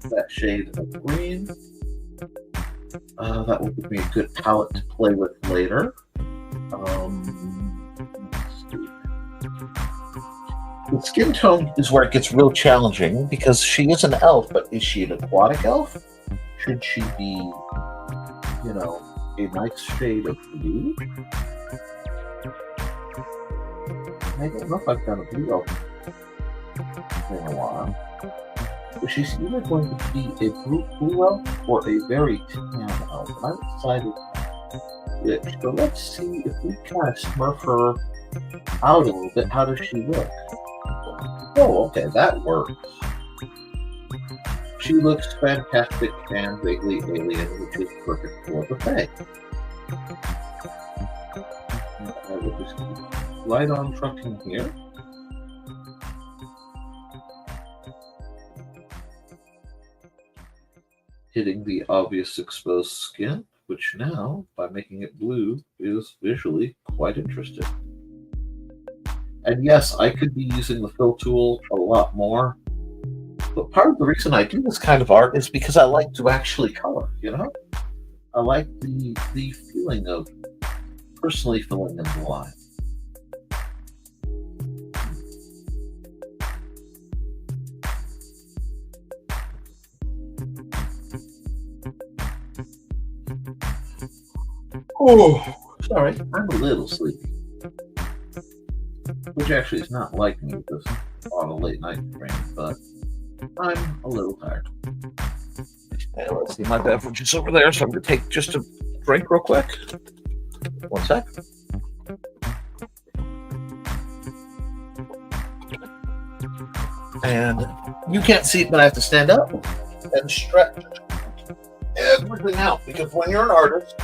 That shade of green. That will give me a good palette to play with later. The skin tone is where it gets real challenging because she is an elf, but is she an aquatic elf? Should she be, a nice shade of blue? I don't know if I've done a blue elf in a while. But she's either going to be a blue elf or a very tan elf. And I decided which. So let's see if we kind of smurf her out a little bit. How does she look? Oh, okay, that works. She looks fantastic and vaguely alien, which is perfect for the Fae. I will just keep right on trucking here. Hitting the obvious exposed skin, which now, by making it blue, is visually quite interesting. And yes, I could be using the fill tool a lot more, but part of the reason I do this kind of art is because I like to actually color, I like the feeling of personally filling in the line. Oh, sorry, I'm a little sleepy. Which actually is not like me because on a late night stream, but I'm a little tired. And let's see, my beverage is over there, so I'm going to take just a drink real quick. One sec. And you can't see it, but I have to stand up and stretch everything out because when you're an artist,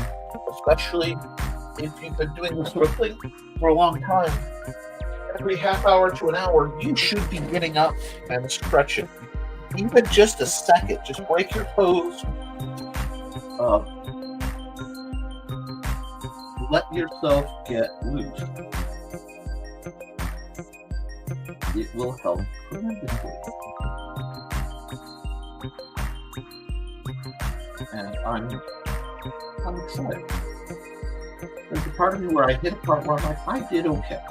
especially if you've been doing this sort of thing for a long time, every half hour to an hour, you should be getting up and stretching. Even just a second, just break your toes, let yourself get loose. It will help tremendously. And I'm excited. There's a part of me where I hit a part where I'm like, I did okay.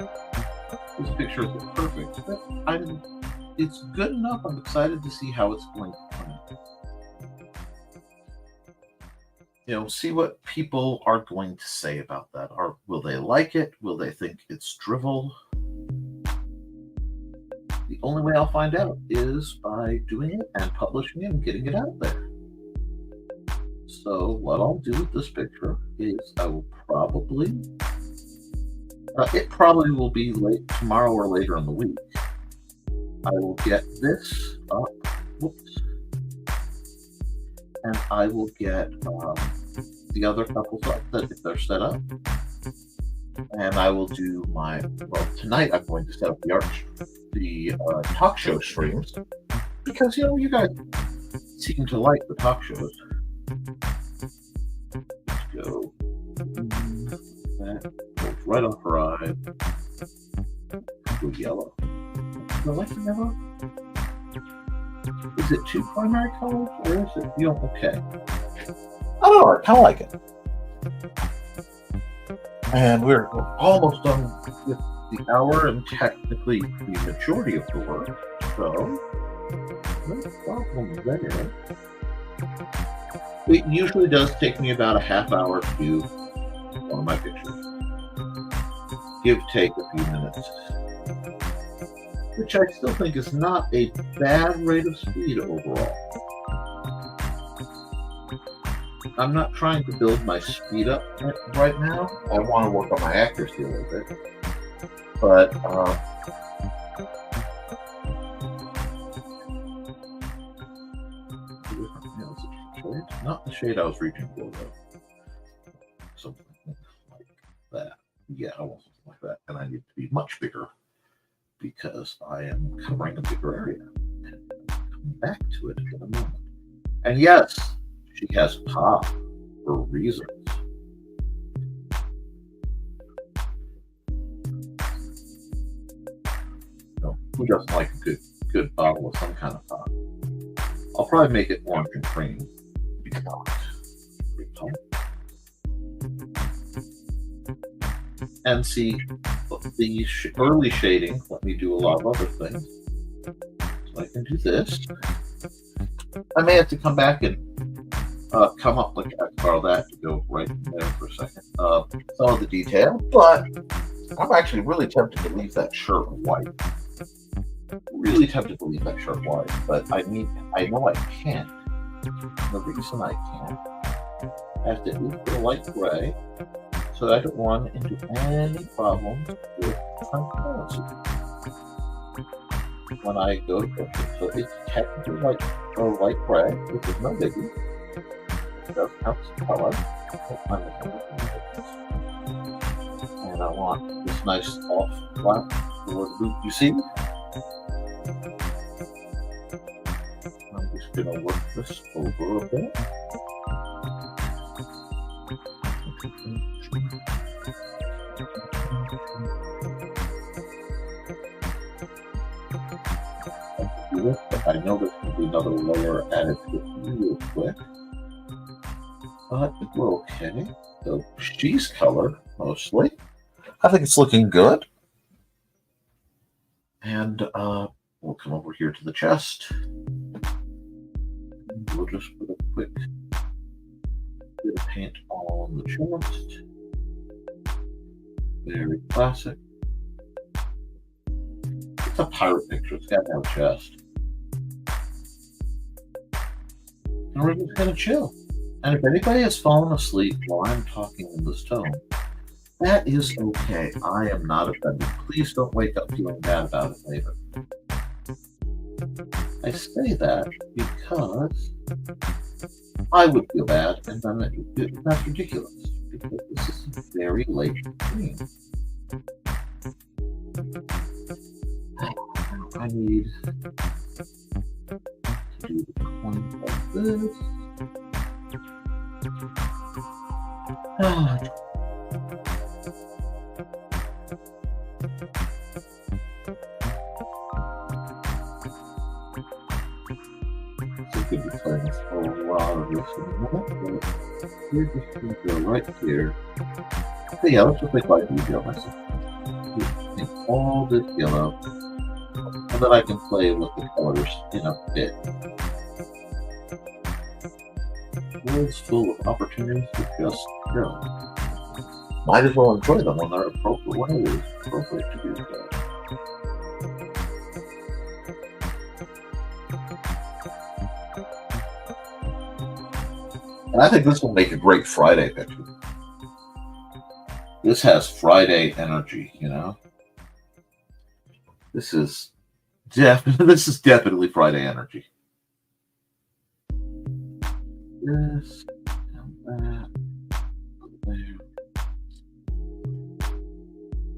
This picture isn't perfect, but it's good enough. I'm excited to see how it's going to come out. See what people are going to say about that. Will they like it? Will they think it's drivel? The only way I'll find out is by doing it and publishing it and getting it out there. So what I'll do with this picture is I will probably, it probably will be late tomorrow or later in the week. I will get this up, and I will get the other couples up that if they're set up. And I will do tonight I'm going to set up the talk show streams because, you guys seem to like the talk shows. Let's go. That goes right off her eye. Go yellow. Do I like the yellow? Is it two primary colors or is it okay? I don't know. I kind of like it. And we're almost done with the hour and technically the majority of the work. So, no problem there. It usually does take me about a half hour to do one of my pictures. Take a few minutes. Which I still think is not a bad rate of speed overall. I'm not trying to build my speed up right now. I want to work on my accuracy a little bit. But, not the shade I was reaching for, though. Something like that. Yeah, I want something like that. And I need to be much bigger because I am covering a bigger area. And I'll come back to it in a moment. And yes, she has pop for reasons. Who doesn't like a good bottle of some kind of pop? I'll probably make it orange and cream. And see, the early shading let me do a lot of other things. So I can do this. I may have to come back and come up like I borrow that to go right in there for a second. Some of the detail, but I'm actually really tempted to leave that shirt white. Really tempted to leave that shirt white, but I know I can't. The reason I can't, I have to leave the light gray so that I don't run into any problems with transparency when I go to push it. So it's technically light gray, which is no biggie. It does count as color. And I want this nice off black loop. You see? I'm just going to work this over a bit. But I know there's going to be another layer added to it real quick. But we're okay. So she's color mostly. I think it's looking good. And we'll come over here to the chest. We'll just put a quick bit of paint on the chest. Very classic. It's a pirate picture. It's got no chest. And we're just gonna chill. And if anybody has fallen asleep while I'm talking in this tone, that is okay. I am not offended. Please don't wake up feeling bad about it later. I say that because I would feel bad, and then that's ridiculous. Because this is a very late stream. I need to do the point like this. So could be playing a lot of this in a minute, but we're just going to go right here. So yeah, let's just make light blue yellow myself. Make all this yellow, and then I can play with the colors in a bit. World's full of opportunities to just go. Might as well enjoy them when they're appropriate, when it is appropriate to do so. And I think this will make a great Friday picture. This has Friday energy, you know. This is definitely Friday energy. This and that.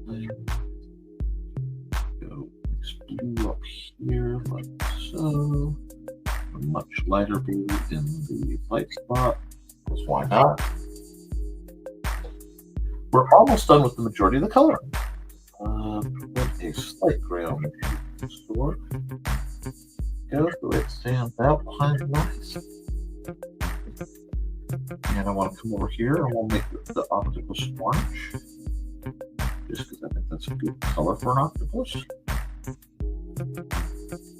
There. Go mix blue up here, like so. A much lighter blue in the light spot, because why not? We're almost done with the majority of the coloring. Put a slight gray on the sword. Go so it stands out behind nice. And I want to come over here and we'll make the octopus orange. Just because I think that's a good color for an octopus.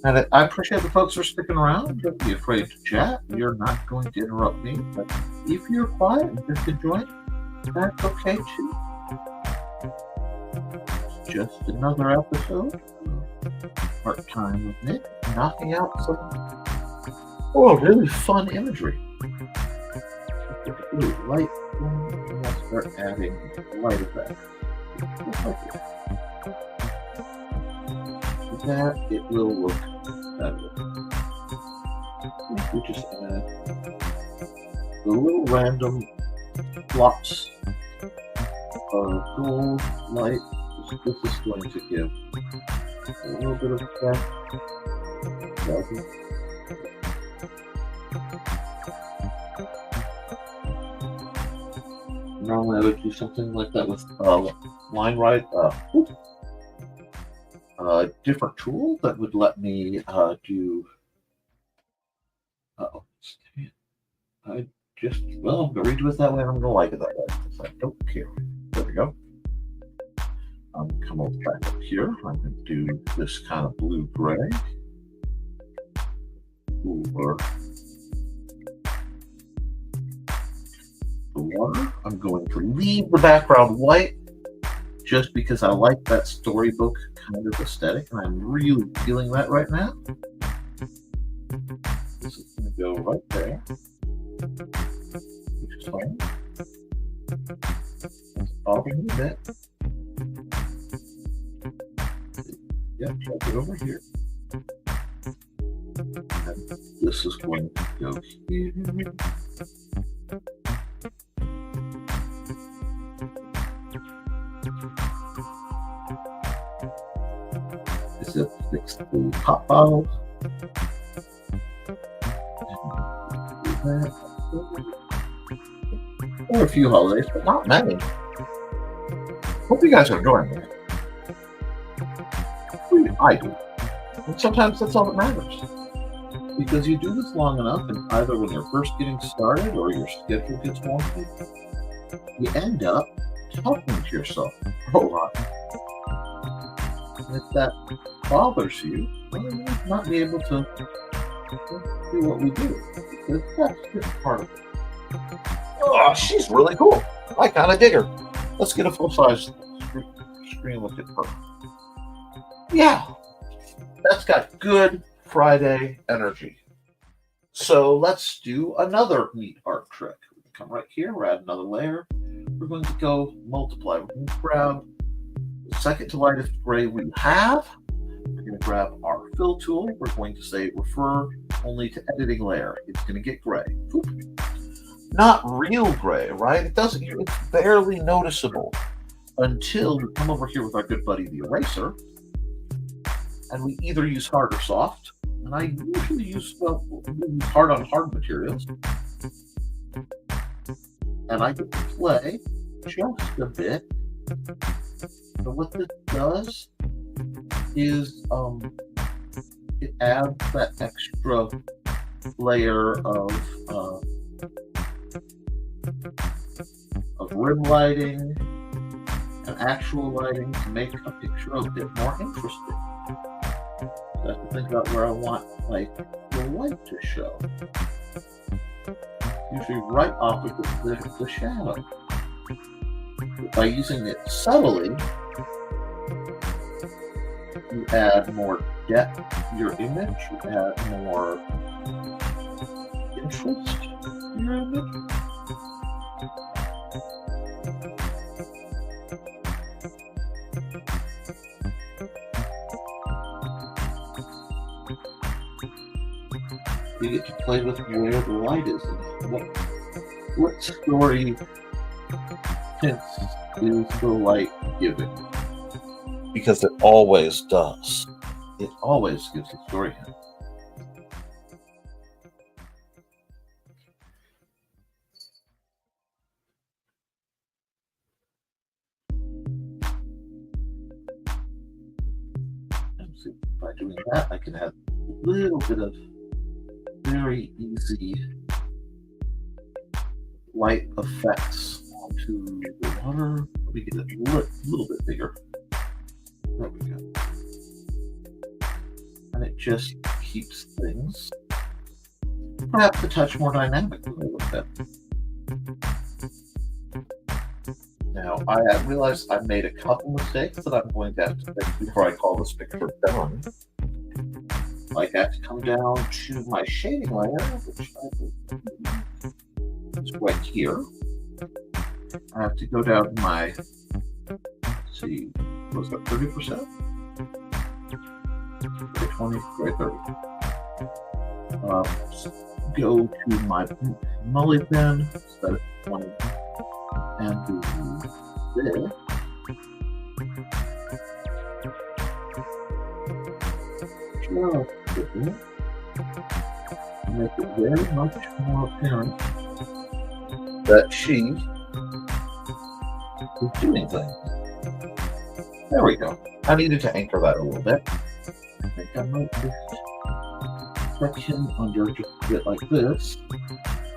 And I appreciate the folks who are sticking around. Don't be afraid to chat. You're not going to interrupt me. But if you're quiet and just enjoying, that's okay too. Just another episode of Art Time with Nick, knocking out some really fun imagery. Light, and I'll start adding light effects. Just like this. With that, it will look better. We just add the little random blocks of gold light. This is going to give a little bit of effect. Normally I would do something like that with line right. A different tool that would let me do. I'm gonna redo it that way. I'm gonna like it that way because I don't care. There we go. I'm gonna come over back up here. I'm gonna do this kind of blue gray over the water. I'm going to leave the background white just because I like that storybook kind of aesthetic, and I'm really feeling that right now. This is going to go right there, which is fine. That's all in a bit. Yep, drop it over here. And this is going to go here. This is fix the pop bottle. There are a few holidays, but not many. Hope you guys are enjoying it. I do. And sometimes that's all that matters. Because you do this long enough, and either when you're first getting started or your schedule gets wonky, you end up talking to yourself a lot. And if that bothers you, well, you might not be able to do what we do. Because that's just part of it. Oh, she's really cool. I kind of dig her. Let's get a full-size screen look at her. Yeah, that's got good Friday energy. So let's do another neat art trick. We can come right here, we're add another layer. We're going to go multiply. We're going to grab the second to lightest gray we have. We're going to grab our fill tool. We're going to say refer only to editing layer. It's going to get gray. Oop. Not real gray, right? It's barely noticeable until we come over here with our good buddy, the eraser. And we either use hard or soft. And I usually use hard on hard materials. and I get to play just a bit. So what this does is it adds that extra layer of rim lighting and actual lighting to make a picture a bit more interesting. So I have to think about where I want like the light to show. Usually right opposite the shadow. But by using it subtly, you add more depth to your image, you add more interest to your image. You get to play with where the light is and what story hints is the light giving. Because it always does. It always gives a story hint. And so by doing that, I can add a little bit of very easy light effects onto the water. Let me get it a little bit bigger. There we go. And it just keeps things perhaps a touch more dynamic than they look at. Now, I have realized I've made a couple mistakes that I'm going to have to fix before I call this picture done. Like I have to come down to my shading layer, which I believe is right here. I have to go down to my, let's see, was that 30%? 20, 30. Go to my mully pen, set it to 20, and do this. Make it very much more apparent that she is doing things. There we go. I needed to anchor that a little bit. I think I might just tuck him under just a bit like this.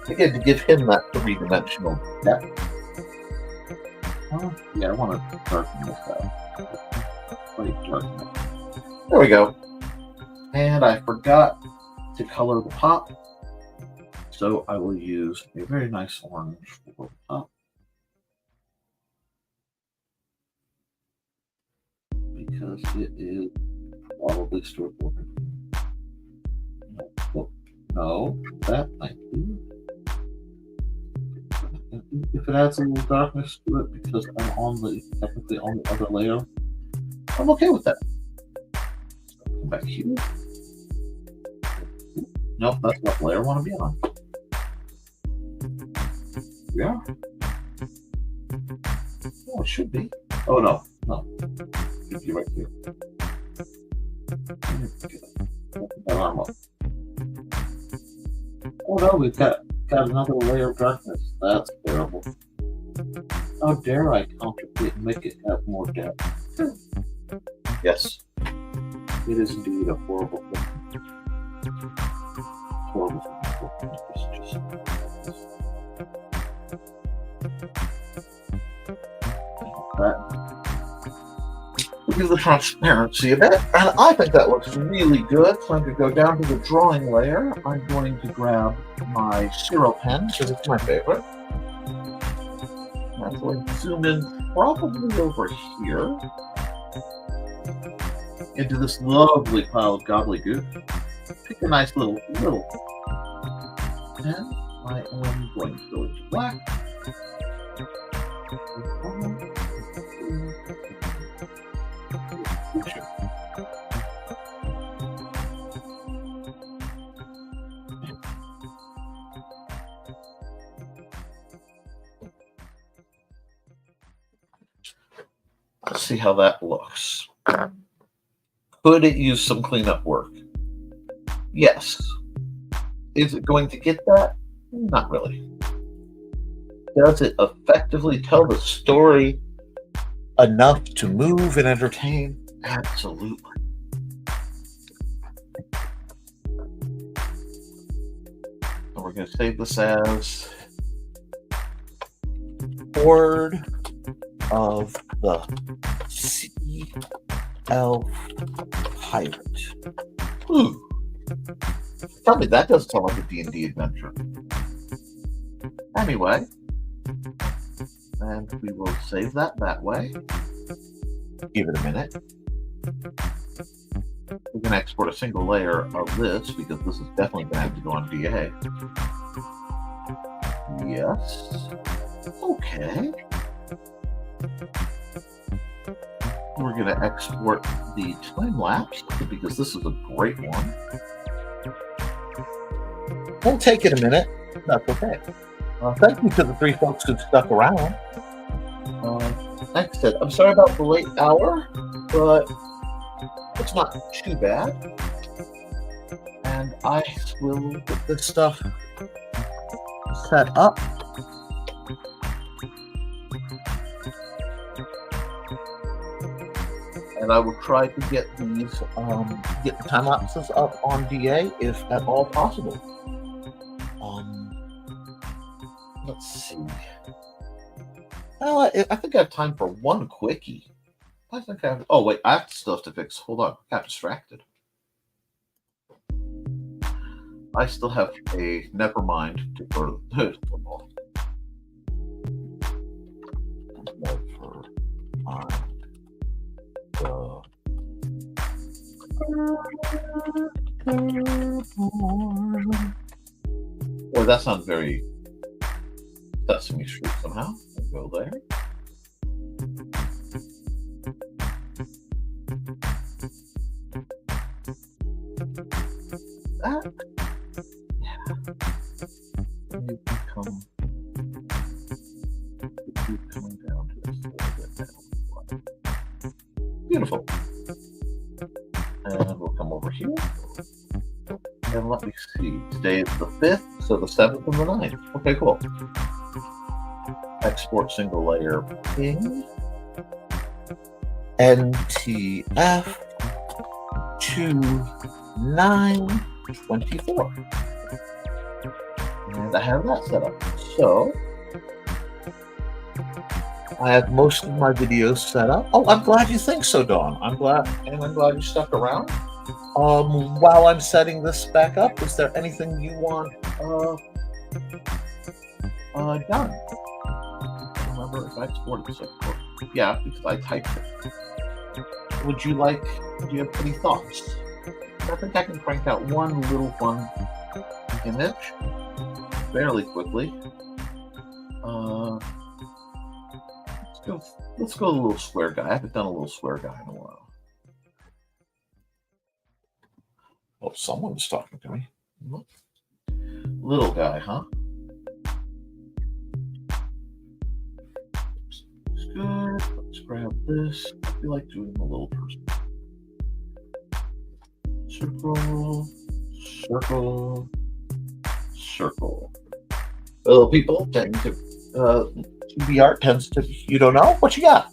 Again, to give him that three-dimensional depth. Yeah, I want to darken this out. Let me darken it. There we go. And I forgot to color the pop, so I will use a very nice orange for the top. Because it is probably stored water. No, that might be. If it adds a little darkness to it because I'm technically on the other layer, I'm okay with that. So come back here. Nope, that's not the layer I want to be on. Here we are. Oh, it should be. Oh, no. It should be right here. Arm up. Oh, no, we've got another layer of darkness. That's terrible. How dare I complicate and make it have more depth? Yes. It is indeed a horrible thing. Horrible thing. Give the transparency a bit, and I think that looks really good. So I'm going to go down to the drawing layer. I'm going to grab my Zero pen because it's my favorite. I'm going to zoom in probably over here into this lovely pile of gobbledygook. Pick a nice little pen. I am going to go into black. Let's see how that looks. Could it use some cleanup work? Yes. Is it going to get that? Not really. does it effectively tell the story enough to move and entertain? Absolutely. So we're going to save this as Horde of the Sea Elf Pirate. Ooh. Tell me, that does sound like a D&D adventure. Anyway, and we will save that way. Give it a minute. We're going to export a single layer of this because this is definitely going to have to go on DA. Yes. Okay. We're going to export the time lapse because this is a great one. We'll take it a minute. That's okay. Thank you to the 3 folks who stuck around. Like I said, I'm sorry about the late hour, but it's not too bad. And I will get this stuff Set up. and I will try to get these Get the time lapses up on DA if at all possible. let's see. Well, I think I have time for one quickie. I think I have. Oh wait, I have stuff to fix. Hold on, I got distracted. I still have a never mind to go to football. Boy, that sounds very Sesame Street somehow. We'll go there. That, yeah. You come coming down to this a little bit now. Beautiful. And we'll come over here. And let me see. Today is the 5th, so the 7th and the 9th. Okay, cool. Export single layer ping. NTF 2924. And I have that set up. So I have most of my videos set up. Oh, I'm glad you think so, Dawn. I'm glad you stuck around. While I'm setting this back up, is there anything you want done? I don't remember if I exported this. Yeah, because I typed it. Do you have any thoughts? I think I can crank out one little fun image fairly quickly. Let's go a little square guy. I haven't done a little square guy in a while. Oh, someone was talking to me. Little guy, huh? Looks good. Let's grab this. I feel like doing a little person. Circle, circle, circle. Little people tend to 2D art tends to, you don't know? What you got?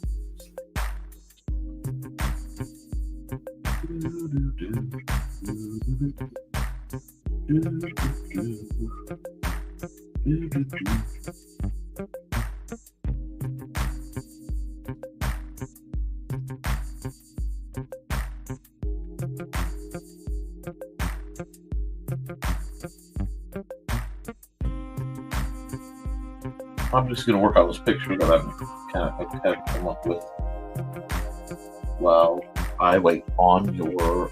I'm just going to work on this picture that I'm kind of come up with while I wait on your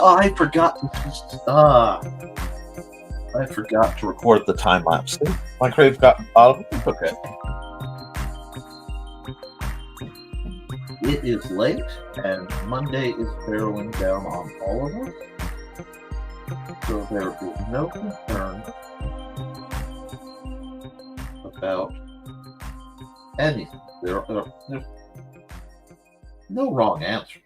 I forgot to record the time lapse. My crave got Okay. It is late, and Monday is barreling down on all of us. So there is no concern about anything. There's no wrong answers.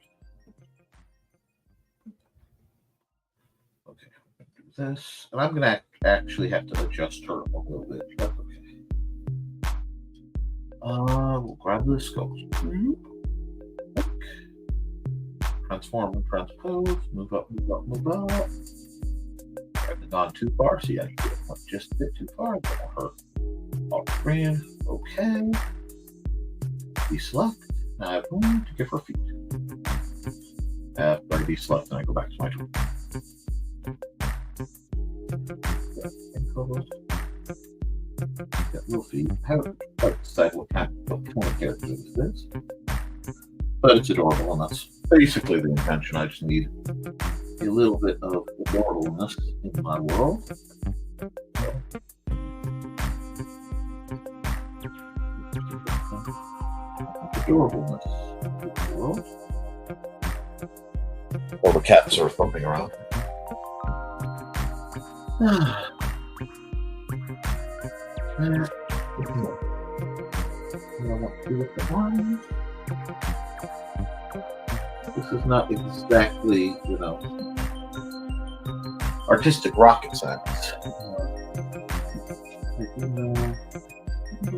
Okay, I'm gonna do this, and I'm gonna actually have to adjust her a little bit. That's okay. We'll grab this, go transform and transpose, move up, move up, move up. I haven't gone too far, so yeah, just a bit too far. Don't hurt off screen. Okay. Deselect. Now I have room to give her feet. After I deselect, and I go back to my tool. Got little feet. I haven't quite decided what kind of character this is. But it's adorable, and that's basically the intention. I just need a little bit of adorableness in my world. Adorableness in the world. All the cats are thumping around. This is not exactly, Artistic rocket science. I don't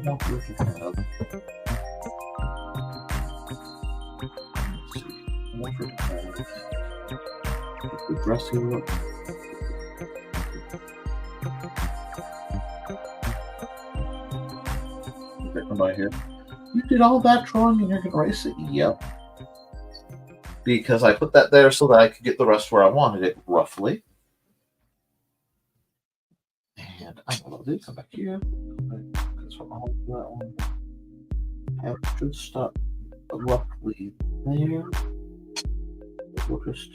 want her to have. Let's see. I want her to have the dressing look. Come by here. You did all that drawing and you're gonna erase it? Yep. Because I put that there so that I could get the rest where I wanted it, roughly. And I will do come back here. Because we're all that one. Have to stop roughly there. We'll just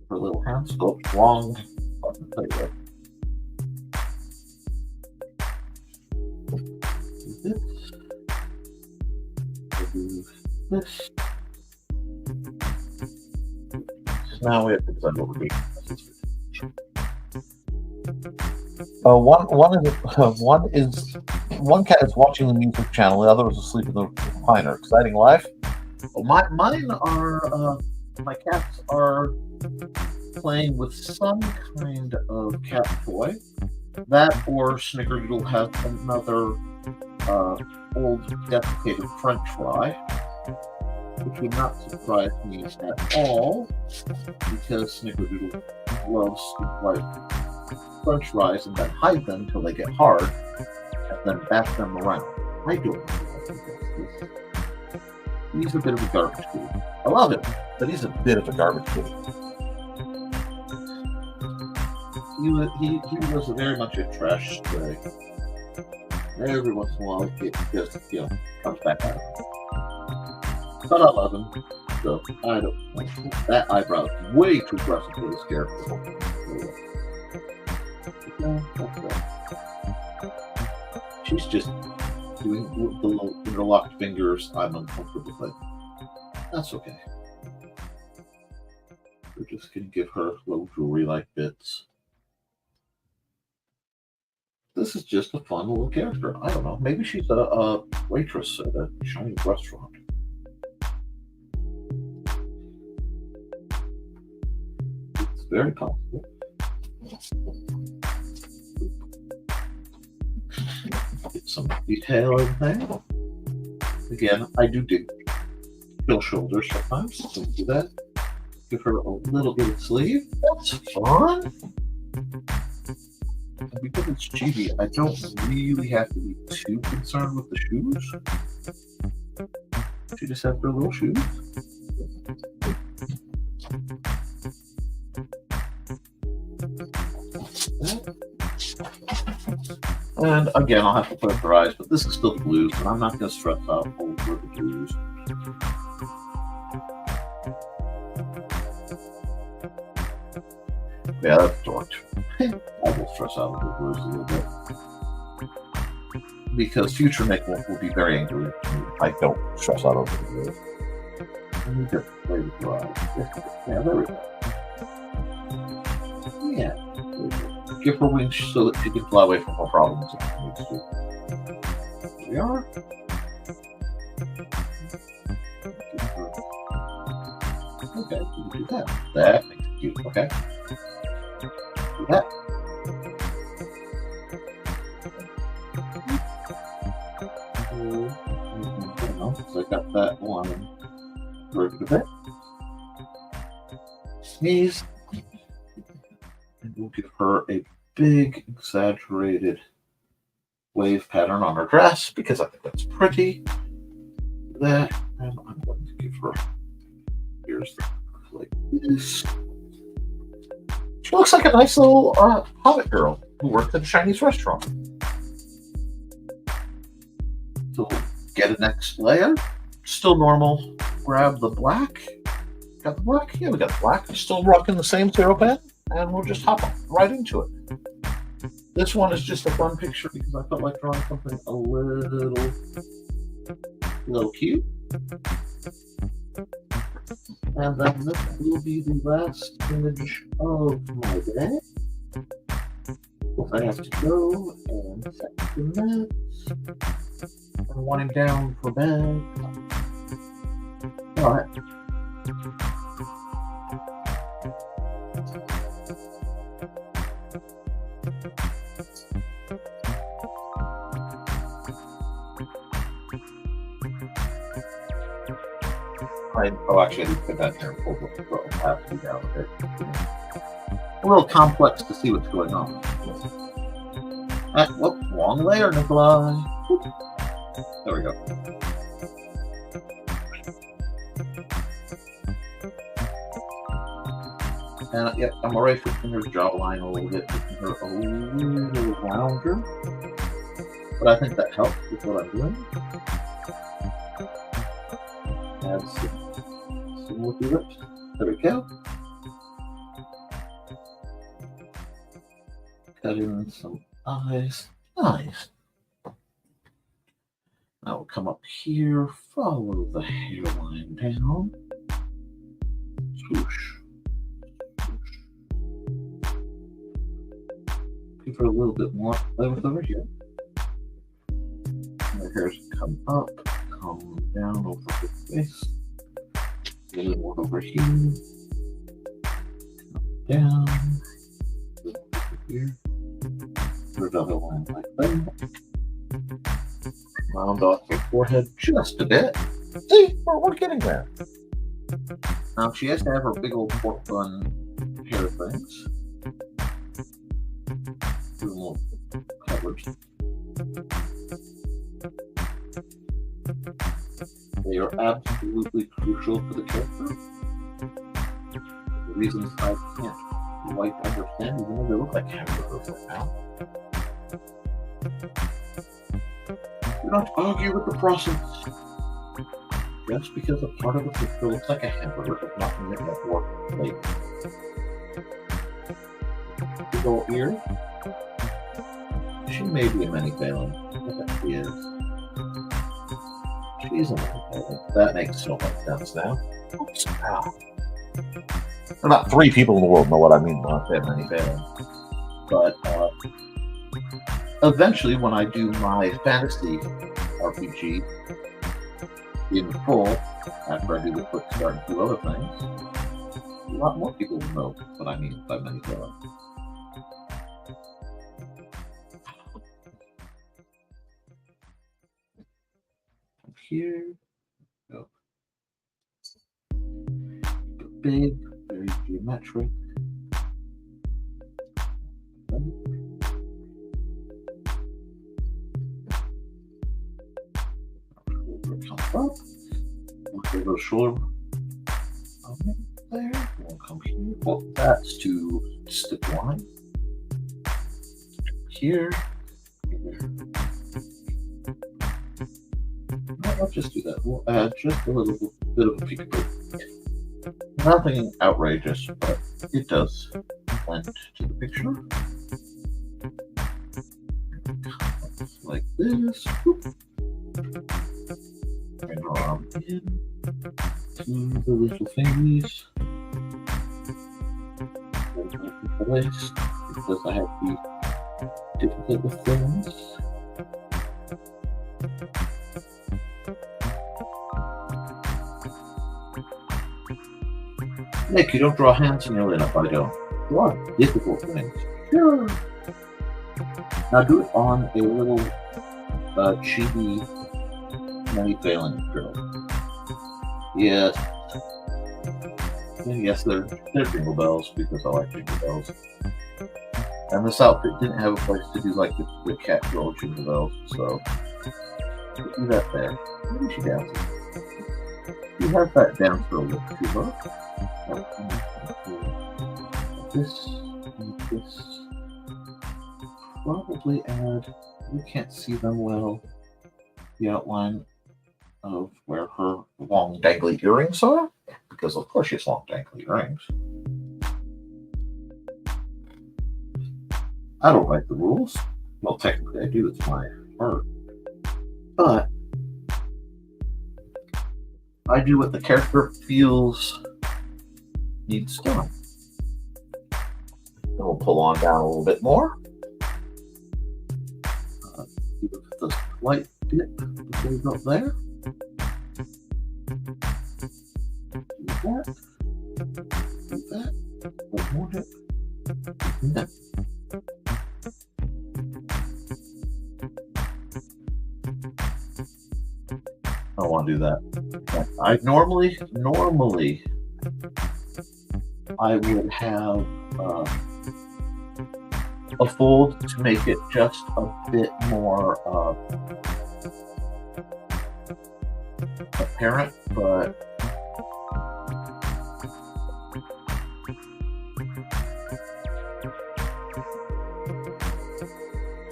her little hand sculpt wrong button. There you go. This. This. Now we have to decide what we're doing. One cat is watching the music channel, the other is asleep in the recliner. Exciting life. Oh, mine are my cats are playing with some kind of cat toy. That or Snickerdoodle has another old deprecated French fry, which would not surprise me at all, because Snickerdoodle loves to like French fries and then hide them until they get hard, and then bat them around. I don't know. He's a bit of a garbage food. I love it, but he's a bit of a garbage food. He was very much a trash stray. Every once in a while, it just, comes back out. But I love him, so I don't know. That eyebrow is way too aggressive for this character. She's just doing the little interlocked fingers I'm uncomfortable with. That's okay. We're just going to give her little jewelry-like bits. This is just a fun little character. I don't know. Maybe she's a waitress at a Chinese restaurant. It's very possible. Get some detail in there. Again, I do dig chill shoulders sometimes, so we'll do that. Give her a little bit of sleeve. That's fun. And because it's chibi, I don't really have to be too concerned with the shoes. She just has her little shoes. And again, I'll have to put up her eyes, but this is still the blues, and I'm not going to stress out over the blues. Yeah, that's dorked. I will stress out over the blues a little bit. Because future Nick will be very angry if I don't stress out over the blues. I need to play with your eyes. Yeah, there we go. Yeah, there we go. give her wings so that she can fly away from her problems if she needs to. Here we are. Okay, we can do that. That makes it cute. Okay. Do that. So I got that one. Ready to bit. Sneeze. And we'll give her a big, exaggerated wave pattern on her dress because I think that's pretty. That, and I'm going to give her, here's like this. She looks like a nice little hobbit girl who worked at a Chinese restaurant. So we'll get a next layer. Still normal. Grab the black. Got the black? Yeah, we got the black. Still rocking the same zero pen. And we'll just hop right into it. This one is just a fun picture because I felt like drawing something a little cute. And then this will be the last image of my day. I have to go and set the meds. I'm winding down for bed. Alright. Actually, I didn't put that there. I have to be down with it. A little complex to see what's going on. Whoop, wrong layer, Nikolai. Whoop. There we go. And yeah, I'm already fixing her jawline a little bit, making her a little rounder. But I think that helps with what I'm doing. Add some with the lips. There we go. Cut in some eyes. Nice. Now we'll come up here, follow the hairline down. Swoosh. Swoosh. Give her a little bit more length over here. And her hairs come up, come down over her face. A little more over here. Come down. Over here. Put another line like that. Round off your forehead just a bit. See, we're getting there. Now she has to have her big old pork bun hair things. Do a little coverage. They are absolutely crucial for the character. The reasons I can't quite understand, even though they look like hamburgers right now. Do not argue with the process. Just because a part of the picture looks like a hamburger does not mean it won't work later. Big old ear. She may be a mini Phelan. I bet she is. She's a mini Phelan. That makes so much sense now. Oops. Ow. About 3 people in the world know what I mean when I say mini Phelan. But eventually, when I do my fantasy RPG in full, after I do the quick start and do other things, a lot more people will know what I mean by mini Phelan. Here, go. Big, very geometric. Up, look over the shoulder. Okay, there. We'll come here. Well, that's to stick line. Here. I'll just do that. We'll add just a little bit of a peekaboo. Nothing outrageous, but it does blend to the picture. Like this. Whoop. Bring our arm in to the little thingies. Place. because I have to be difficult with things. Nick, you don't draw hands in your lineup, I don't. Draw difficult things. Sure. Now do it on a little chibi Mary Phelan girl. Yes. Yes, they're jingle bells because I like jingle bells. And this outfit didn't have a place to do like the cat girl jingle bells, so do that there. Maybe she dances. You have that dance girl look to her. This probably add, we can't see them well, the outline of where her long dangly earrings are, because of course she has long dangly earrings. I don't write the rules. Well, technically I do, it's my art. But I do what the character feels needs done. Then we'll pull on down a little bit more. Give the slight dip that goes up there. Do that. Do that. One more dip. Do that. I don't want to do that. I normally I would have a fold to make it just a bit more apparent, but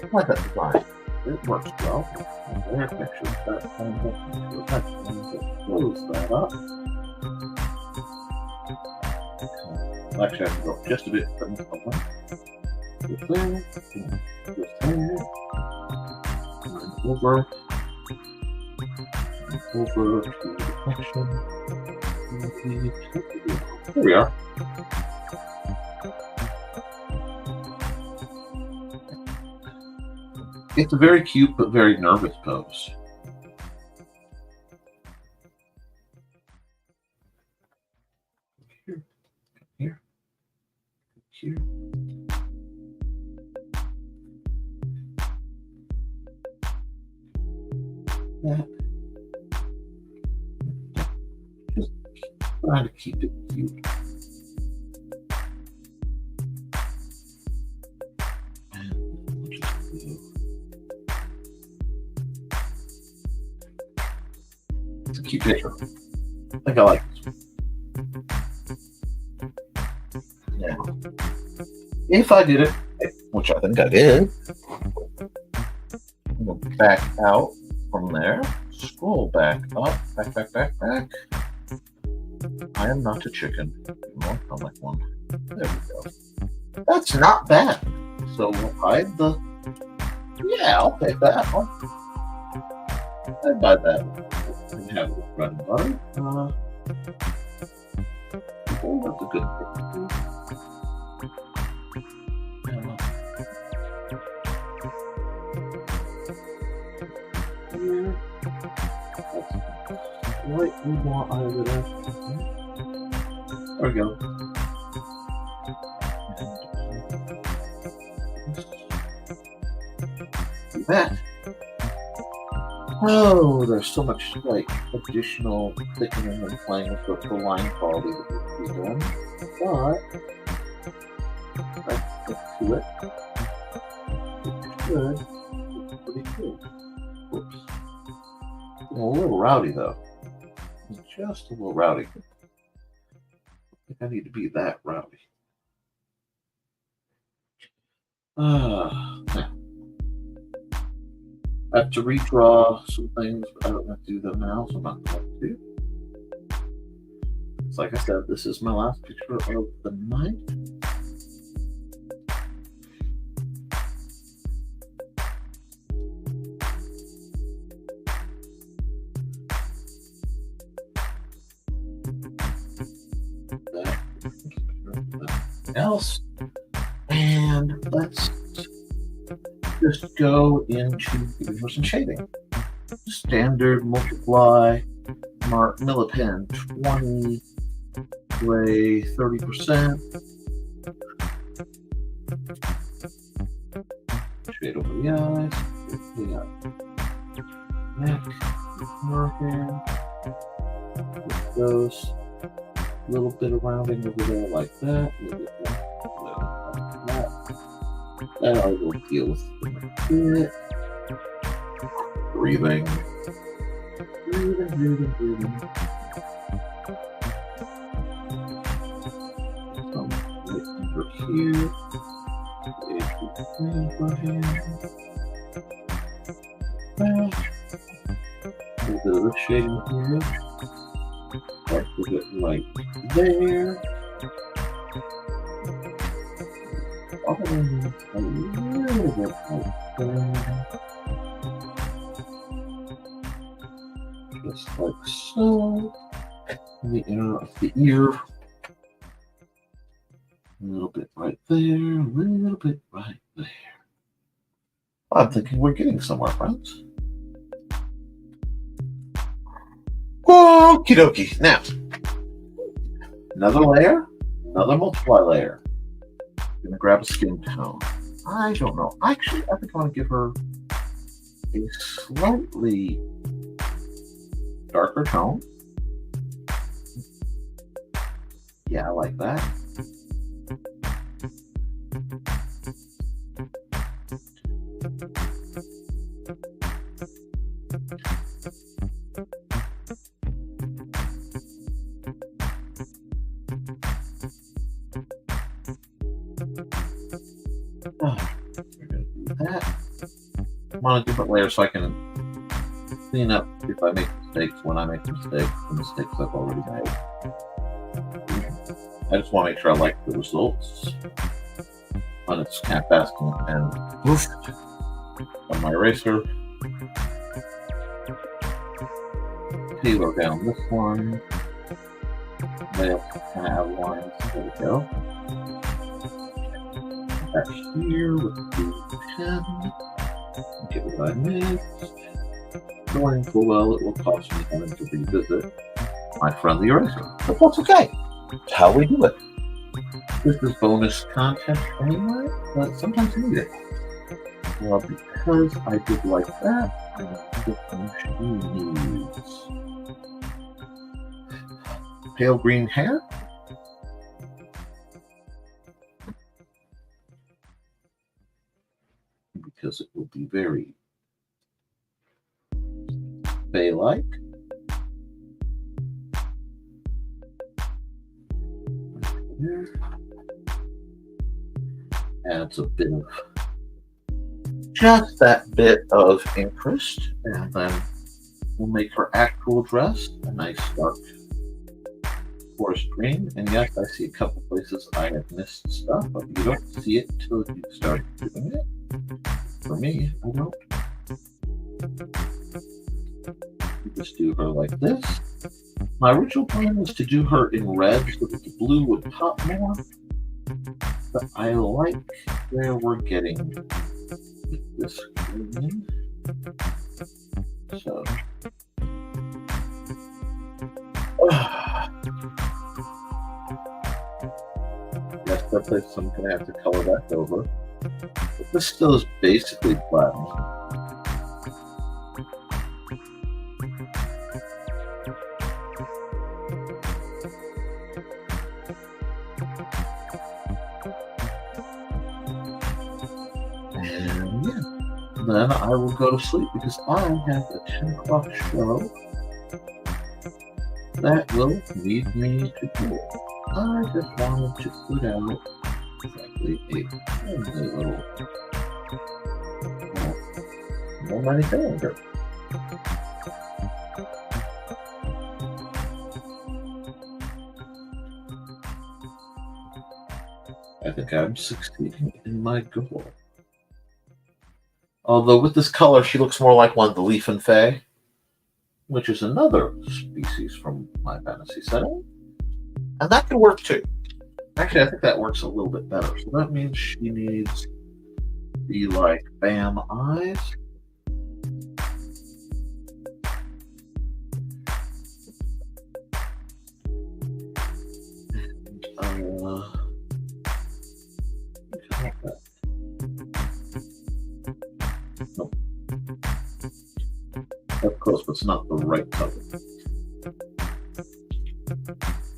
I like that design. It works well. And there, make sure that comes up into that. Close that up. Actually, I have to go just a bit from the top. Just there. Just there. And over. And over to the section. There we are. It's a very cute but very nervous pose. Here, here, here. That. Just trying to keep it cute. It's a cute picture. I think I like this one. Now, if I did it, which I think I did, I'm going to back out from there, scroll back up, back. I am not a chicken. I'm like one. There we go. That's not bad. So we'll hide the. Yeah, I'll take that. I'd buy that one. And have it with bread and butter. Oh, that's a good thing. Here. That's slightly more out of it. There we go. And that. Oh, there's so much like additional thickening and playing with the line quality that we could be doing. But let's stick to it. It's good. It's pretty cool. Whoops. A little rowdy though. Just a little rowdy. I think I need to be that rowdy. Now. I have to redraw some things, but I don't have to do them now, so I'm not going to. So like I said, this is my last picture of the night. Else. And let's just go into giving some shading. Standard multiply, Millipen 20, gray 30%. Shade over the eyes. We got neck, forehead. With those, a little bit of rounding over there like that. A little bit like that. That I will deal with in a bit. Breathing. Breathing. Some right under here. A little bit of this shading here. Start to get right there. A little bit right there. Just like so. In the inner of the ear. A little bit right there. A little bit right there. I'm thinking we're getting somewhere, friends. Okie dokie. Now, another layer, another multiply layer. I'm gonna grab a skin tone. I don't know. Actually, I think I want to give her a slightly darker tone. Yeah, I like that. I'm on a different layer so I can clean up if I make mistakes when I make mistakes, the mistakes I've already made. I just want to make sure I like the results when it's kind of fast and poof on my eraser. Tailor down this one. Lay up kind of have lines. There we go. Back here with the pen. Get what I missed. Knowing full well it will cost me having to revisit my friendly eraser. But that's okay. That's how we do it. This is bonus content anyway, but sometimes you need it. Well, because I did like that, she needs pale green hair. Because it will be very Faye-like. Adds a bit of just that bit of interest, and then we'll make her actual dress a nice dark forest green. And yes, I see a couple places I have missed stuff, but you don't see it until you start doing it. For me, I don't. Just do her like this. My original plan was to do her in red so that the blue would pop more, but I like where we're getting with this green. So, yes, that place I'm gonna have to color that over. But this still is basically platinum. And yeah, then I will go to sleep because I have a 10 o'clock show that will need me to do. I just wanted to put out exactly a little more money calendar. I think I'm succeeding in my goal. Although with this color, she looks more like one of the Leaf and Fae, which is another species from my fantasy setting. And that could work too. Actually, I think that works a little bit better. So that means she needs the like bam eyes. Nope. That's close, but it's not the right color.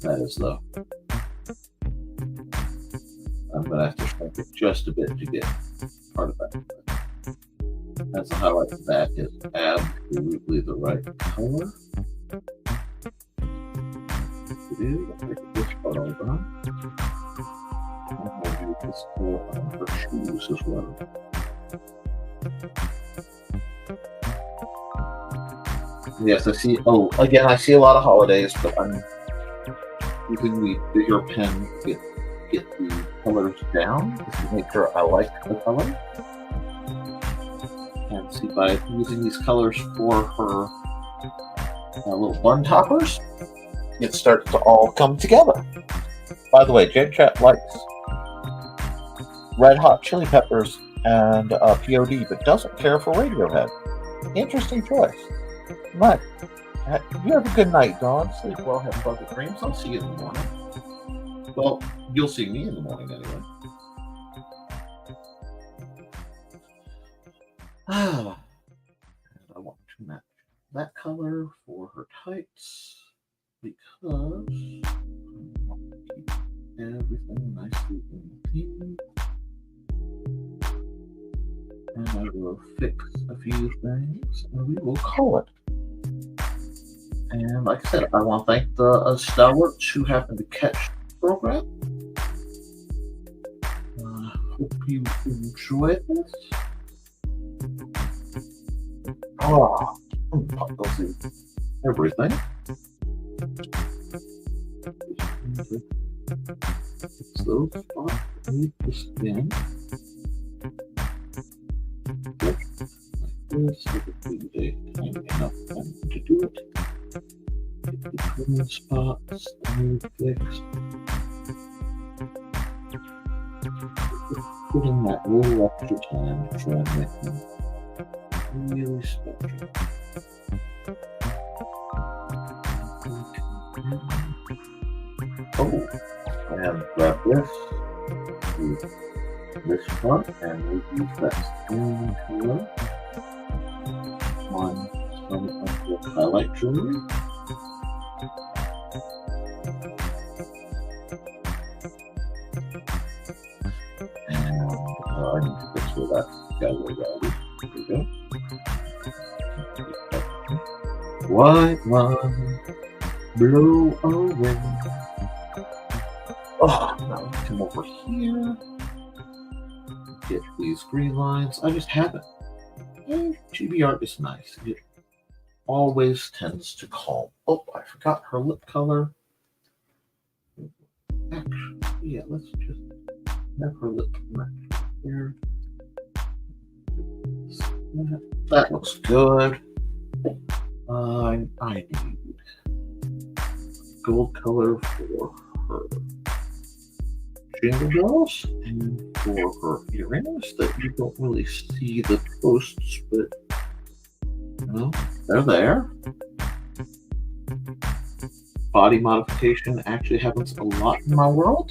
That is though. I'm gonna have to shrink it just a bit to get part of that. That's the highlight. That is absolutely the right color. This part all done. I'm gonna use this color on her shoes as well. Yes, I see. Oh, again, I see a lot of holidays, but I'm using the bigger pen to get the colors down just to make sure I like the color. And see, by using these colors for her little bun toppers, It starts to all come together. By the way, Jade Chat likes Red Hot Chili Peppers and POD, but doesn't care for Radiohead. Interesting choice. But you have a good night, Dawn. sleep well, have pleasant dreams. I'll see you in the morning. Well, you'll see me in the morning anyway. I want to match that color for her tights because I want to keep everything nicely in theme. And I will fix a few things and we will call it. And like I said, I want to thank the stalwarts who happened to catch the program. Hope you enjoyed this. Oh, let's see everything. It's those spots that need to spin. Like this, so that we take enough time to do it. Get the twin spots fixed. Put in that little extra time to try and make them really special. Oh, and grab this, use this part, and we'll use that same color on some of the highlight jewelry. And I need to fix where that guy will go. There we go. White one, blow away. Oh, now we come over here. Get these green lines. I just have it. GB art is nice. It always tends to calm. Oh, I forgot her lip color. Actually, yeah, let's just have her lip match here. That looks good. I need gold color for her jingle bells and for her earrings that you don't really see the posts, but you know, they're there. Body modification actually happens a lot in my world.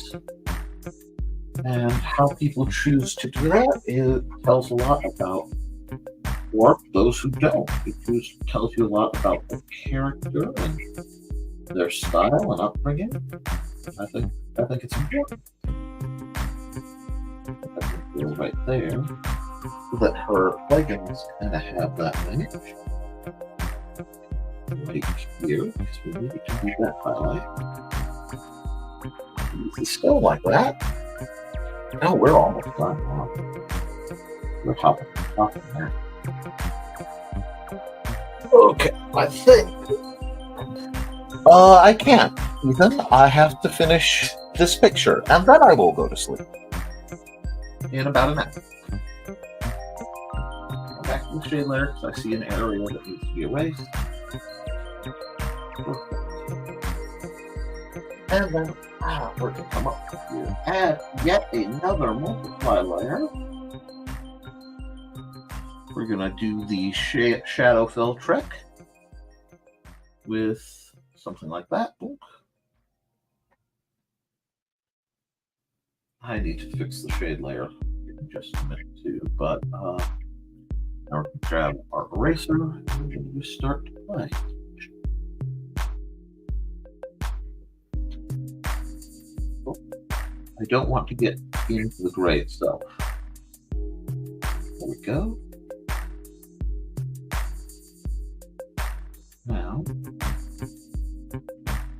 And how people choose to do that, it tells a lot about or those who don't. It tells you a lot about the character and their style and upbringing. I think it's important. I can feel right there that her leggings kind of have that image. Right here, because we need to do that highlight. It's still like that. Oh, we're almost done now. We're hopping now. Okay, I think. I can't, Ethan. I have to finish this picture, and then I will go to sleep. In about an hour. Go back to the shade layer because I see an area that needs to be erased. Perfect. And then we're going to come up here, add yet another multiply layer. We're going to do the shadow fill trick with something like that. I need to fix the shade layer in just a minute too, but now we're going to grab our eraser and we're going to start to play. I don't want to get into the gray itself. There we go. Now,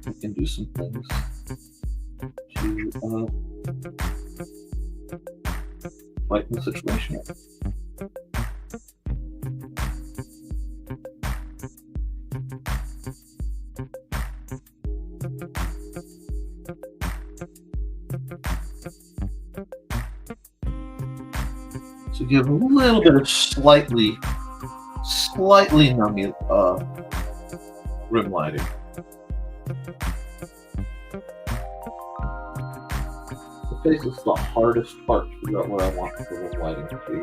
we can do some things to lighten the situation up. So give a little bit of slightly nummy rim lighting. The face is the hardest part to figure out what I want the rim lighting to be.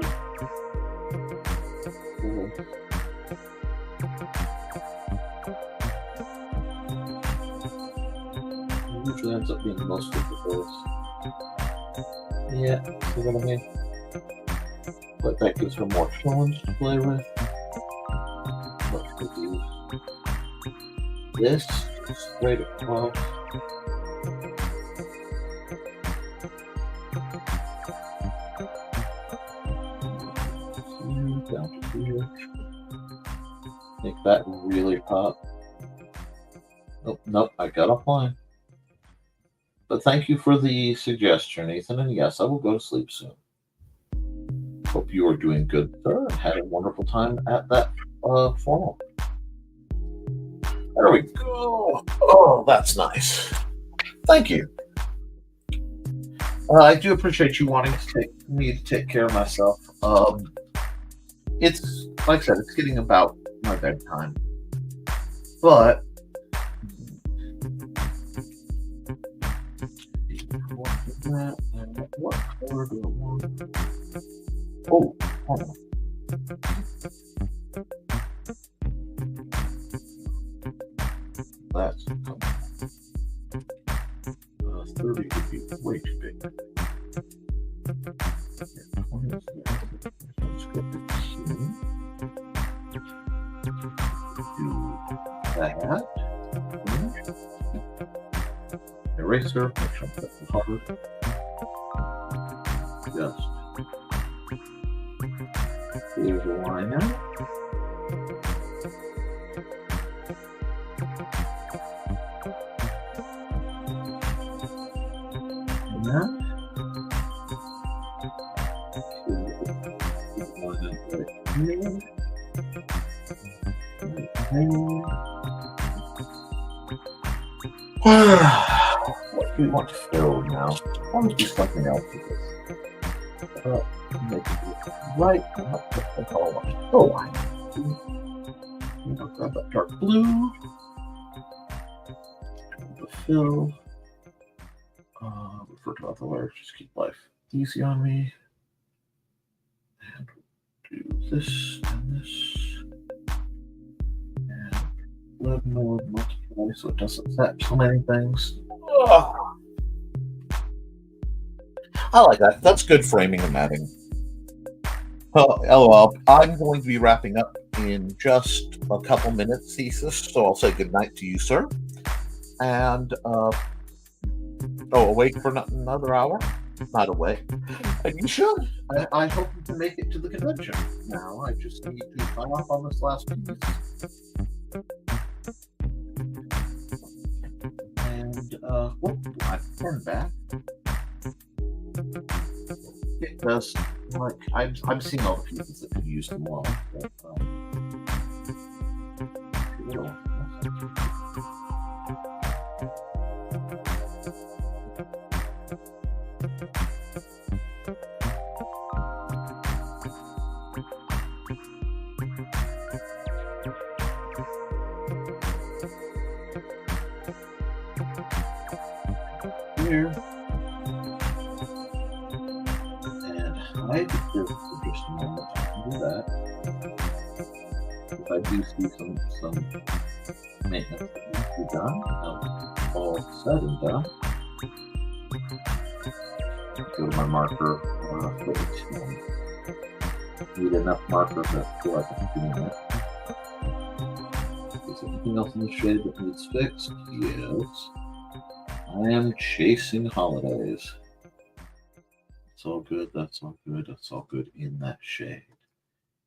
It usually ends up being most of the face. Yeah, see what I mean? But that gives her more challenge to play with. Let's use this straight across. Down to here. Make that really pop. Oh, nope, I got offline. But thank you for the suggestion, Ethan. And yes, I will go to sleep soon. Hope you are doing good, sir, and had a wonderful time at that forum. There we go. Oh, that's nice. Thank you. I do appreciate you wanting to take care of myself. It's like I said, it's getting about my bedtime, but what color do I want? Oh, hold on. That's 30 could be way too big. 20 is there. Let's go to 2. Do that. Eraser, make sure I'm pressing hard. Just clear the line out. And that. What do we want to fill now? I want to do something else with this. Make it right. That's all I want. Oh, I need to grab that dark blue. The fill. Refer to other layers. Just keep life easy on me. And do this and this. And 11 more multiply so it doesn't set so many things. Ugh. I like that. That's good framing and matting. LOL. I'm going to be wrapping up in just a couple minutes, Thesis, so I'll say goodnight to you, sir. And, awake for another hour? Not awake. You should. I hope you can make it to the convention. Now, I just need to sign off on this last piece. And, I turn back. It does, like, I'm seeing all the pieces that could use them well. But, here. And hide this for just a moment. I can do that. If I do see some maintenance that needs to be done, all said and done, go to my marker for each one. Need enough markers that feel like I'm doing it. Is there anything else in the shade that needs fixed? Yes. I am chasing holidays. It's all good, that's all good, that's all good in that shade.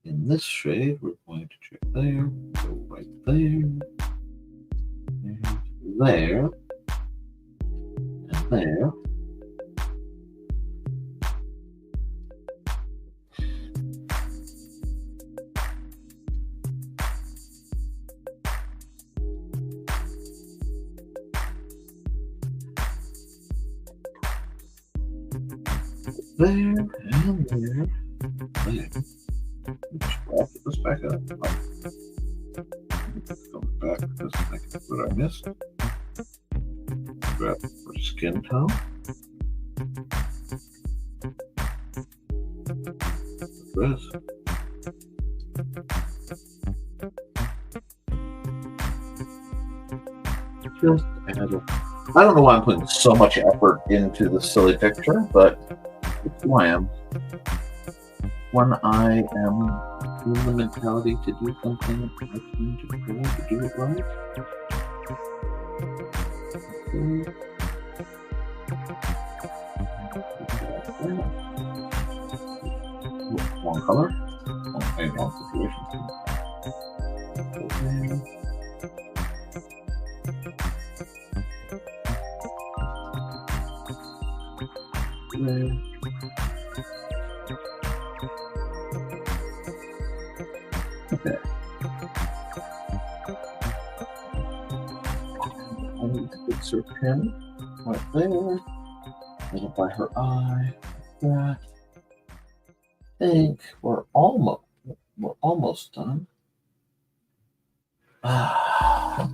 In this shade, we're going to check there, go right there, and there, and there. There and there. There. Just wrap this back up. Go back because I think that's what I missed. Grab for skin tone. This. Just add a. I don't know why I'm putting so much effort into the silly picture, but it's who I am. When I am in the mentality to do something, I tend to try to do it right. One color, one situation. There. Okay. I need to fix her pin right there. Little by her eye. Like that. I think we're almost done. I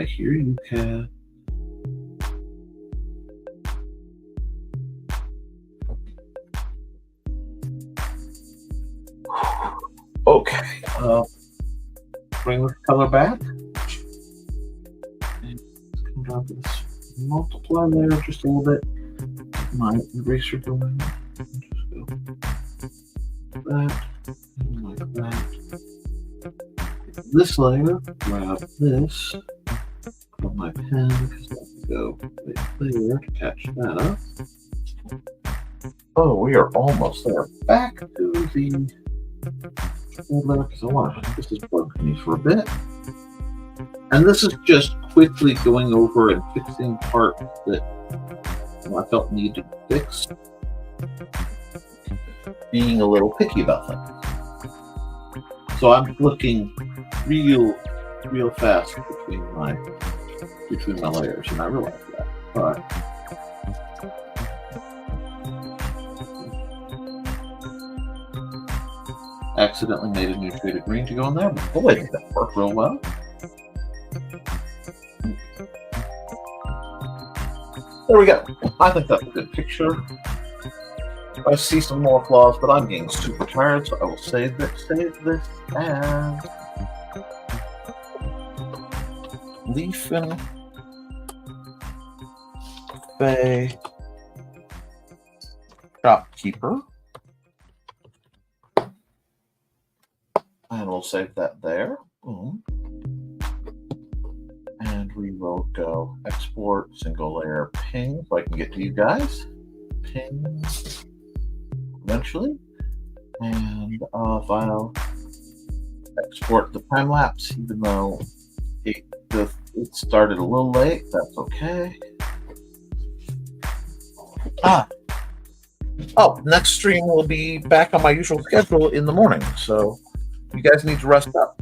hear you, Cat. Okay, bring the color back. And come down to this multiply layer just a little bit. My eraser going. Just go that and like that. This layer, grab this. Put my pen because I have to go right there to catch that up. Oh, we are almost there. Back to the because I want to. This is bugging me for a bit, and this is just quickly going over and fixing parts that I felt needed fixed. Being a little picky about things, so I'm looking real fast between my layers, and I realize that. But accidentally made a new shade of green to go in there, but boy, did that work real well. There we go. I think that's a good picture. I see some more flaws, but I'm getting super tired, so I will save this as Leafin Bay Shopkeeper. And we'll save that there. Boom. And we will go export single layer ping so I can get to you guys. Ping eventually. And file export the time lapse, even though it started a little late. That's okay. Oh, next stream will be back on my usual schedule in the morning, so you guys need to rest up.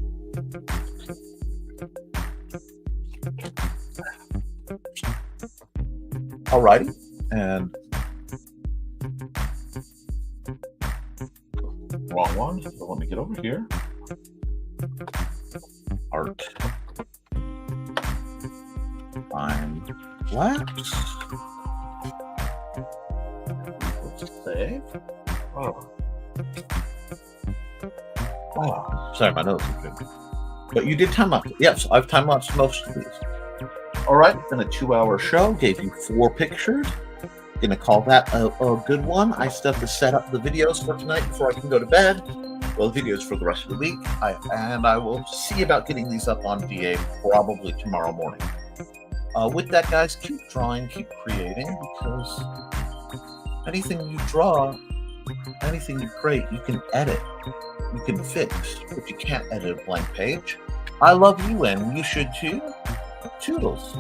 Alrighty, and wrong one. So let me get over here. Art. Lapse. Save. Oh. Oh, sorry, my nose is good. But you did time lapse. Yes, I've time lapsed most of these. All right, it's been a 2-hour show. Gave you 4 pictures. Gonna call that a good one. I still have to set up the videos for tonight before I can go to bed. Well, the videos for the rest of the week. I will see about getting these up on DA probably tomorrow morning. With that, guys, keep drawing, keep creating, because anything you draw, anything you create, you can edit, you can fix, but you can't edit a blank page. I love you, and you should too. Toodles.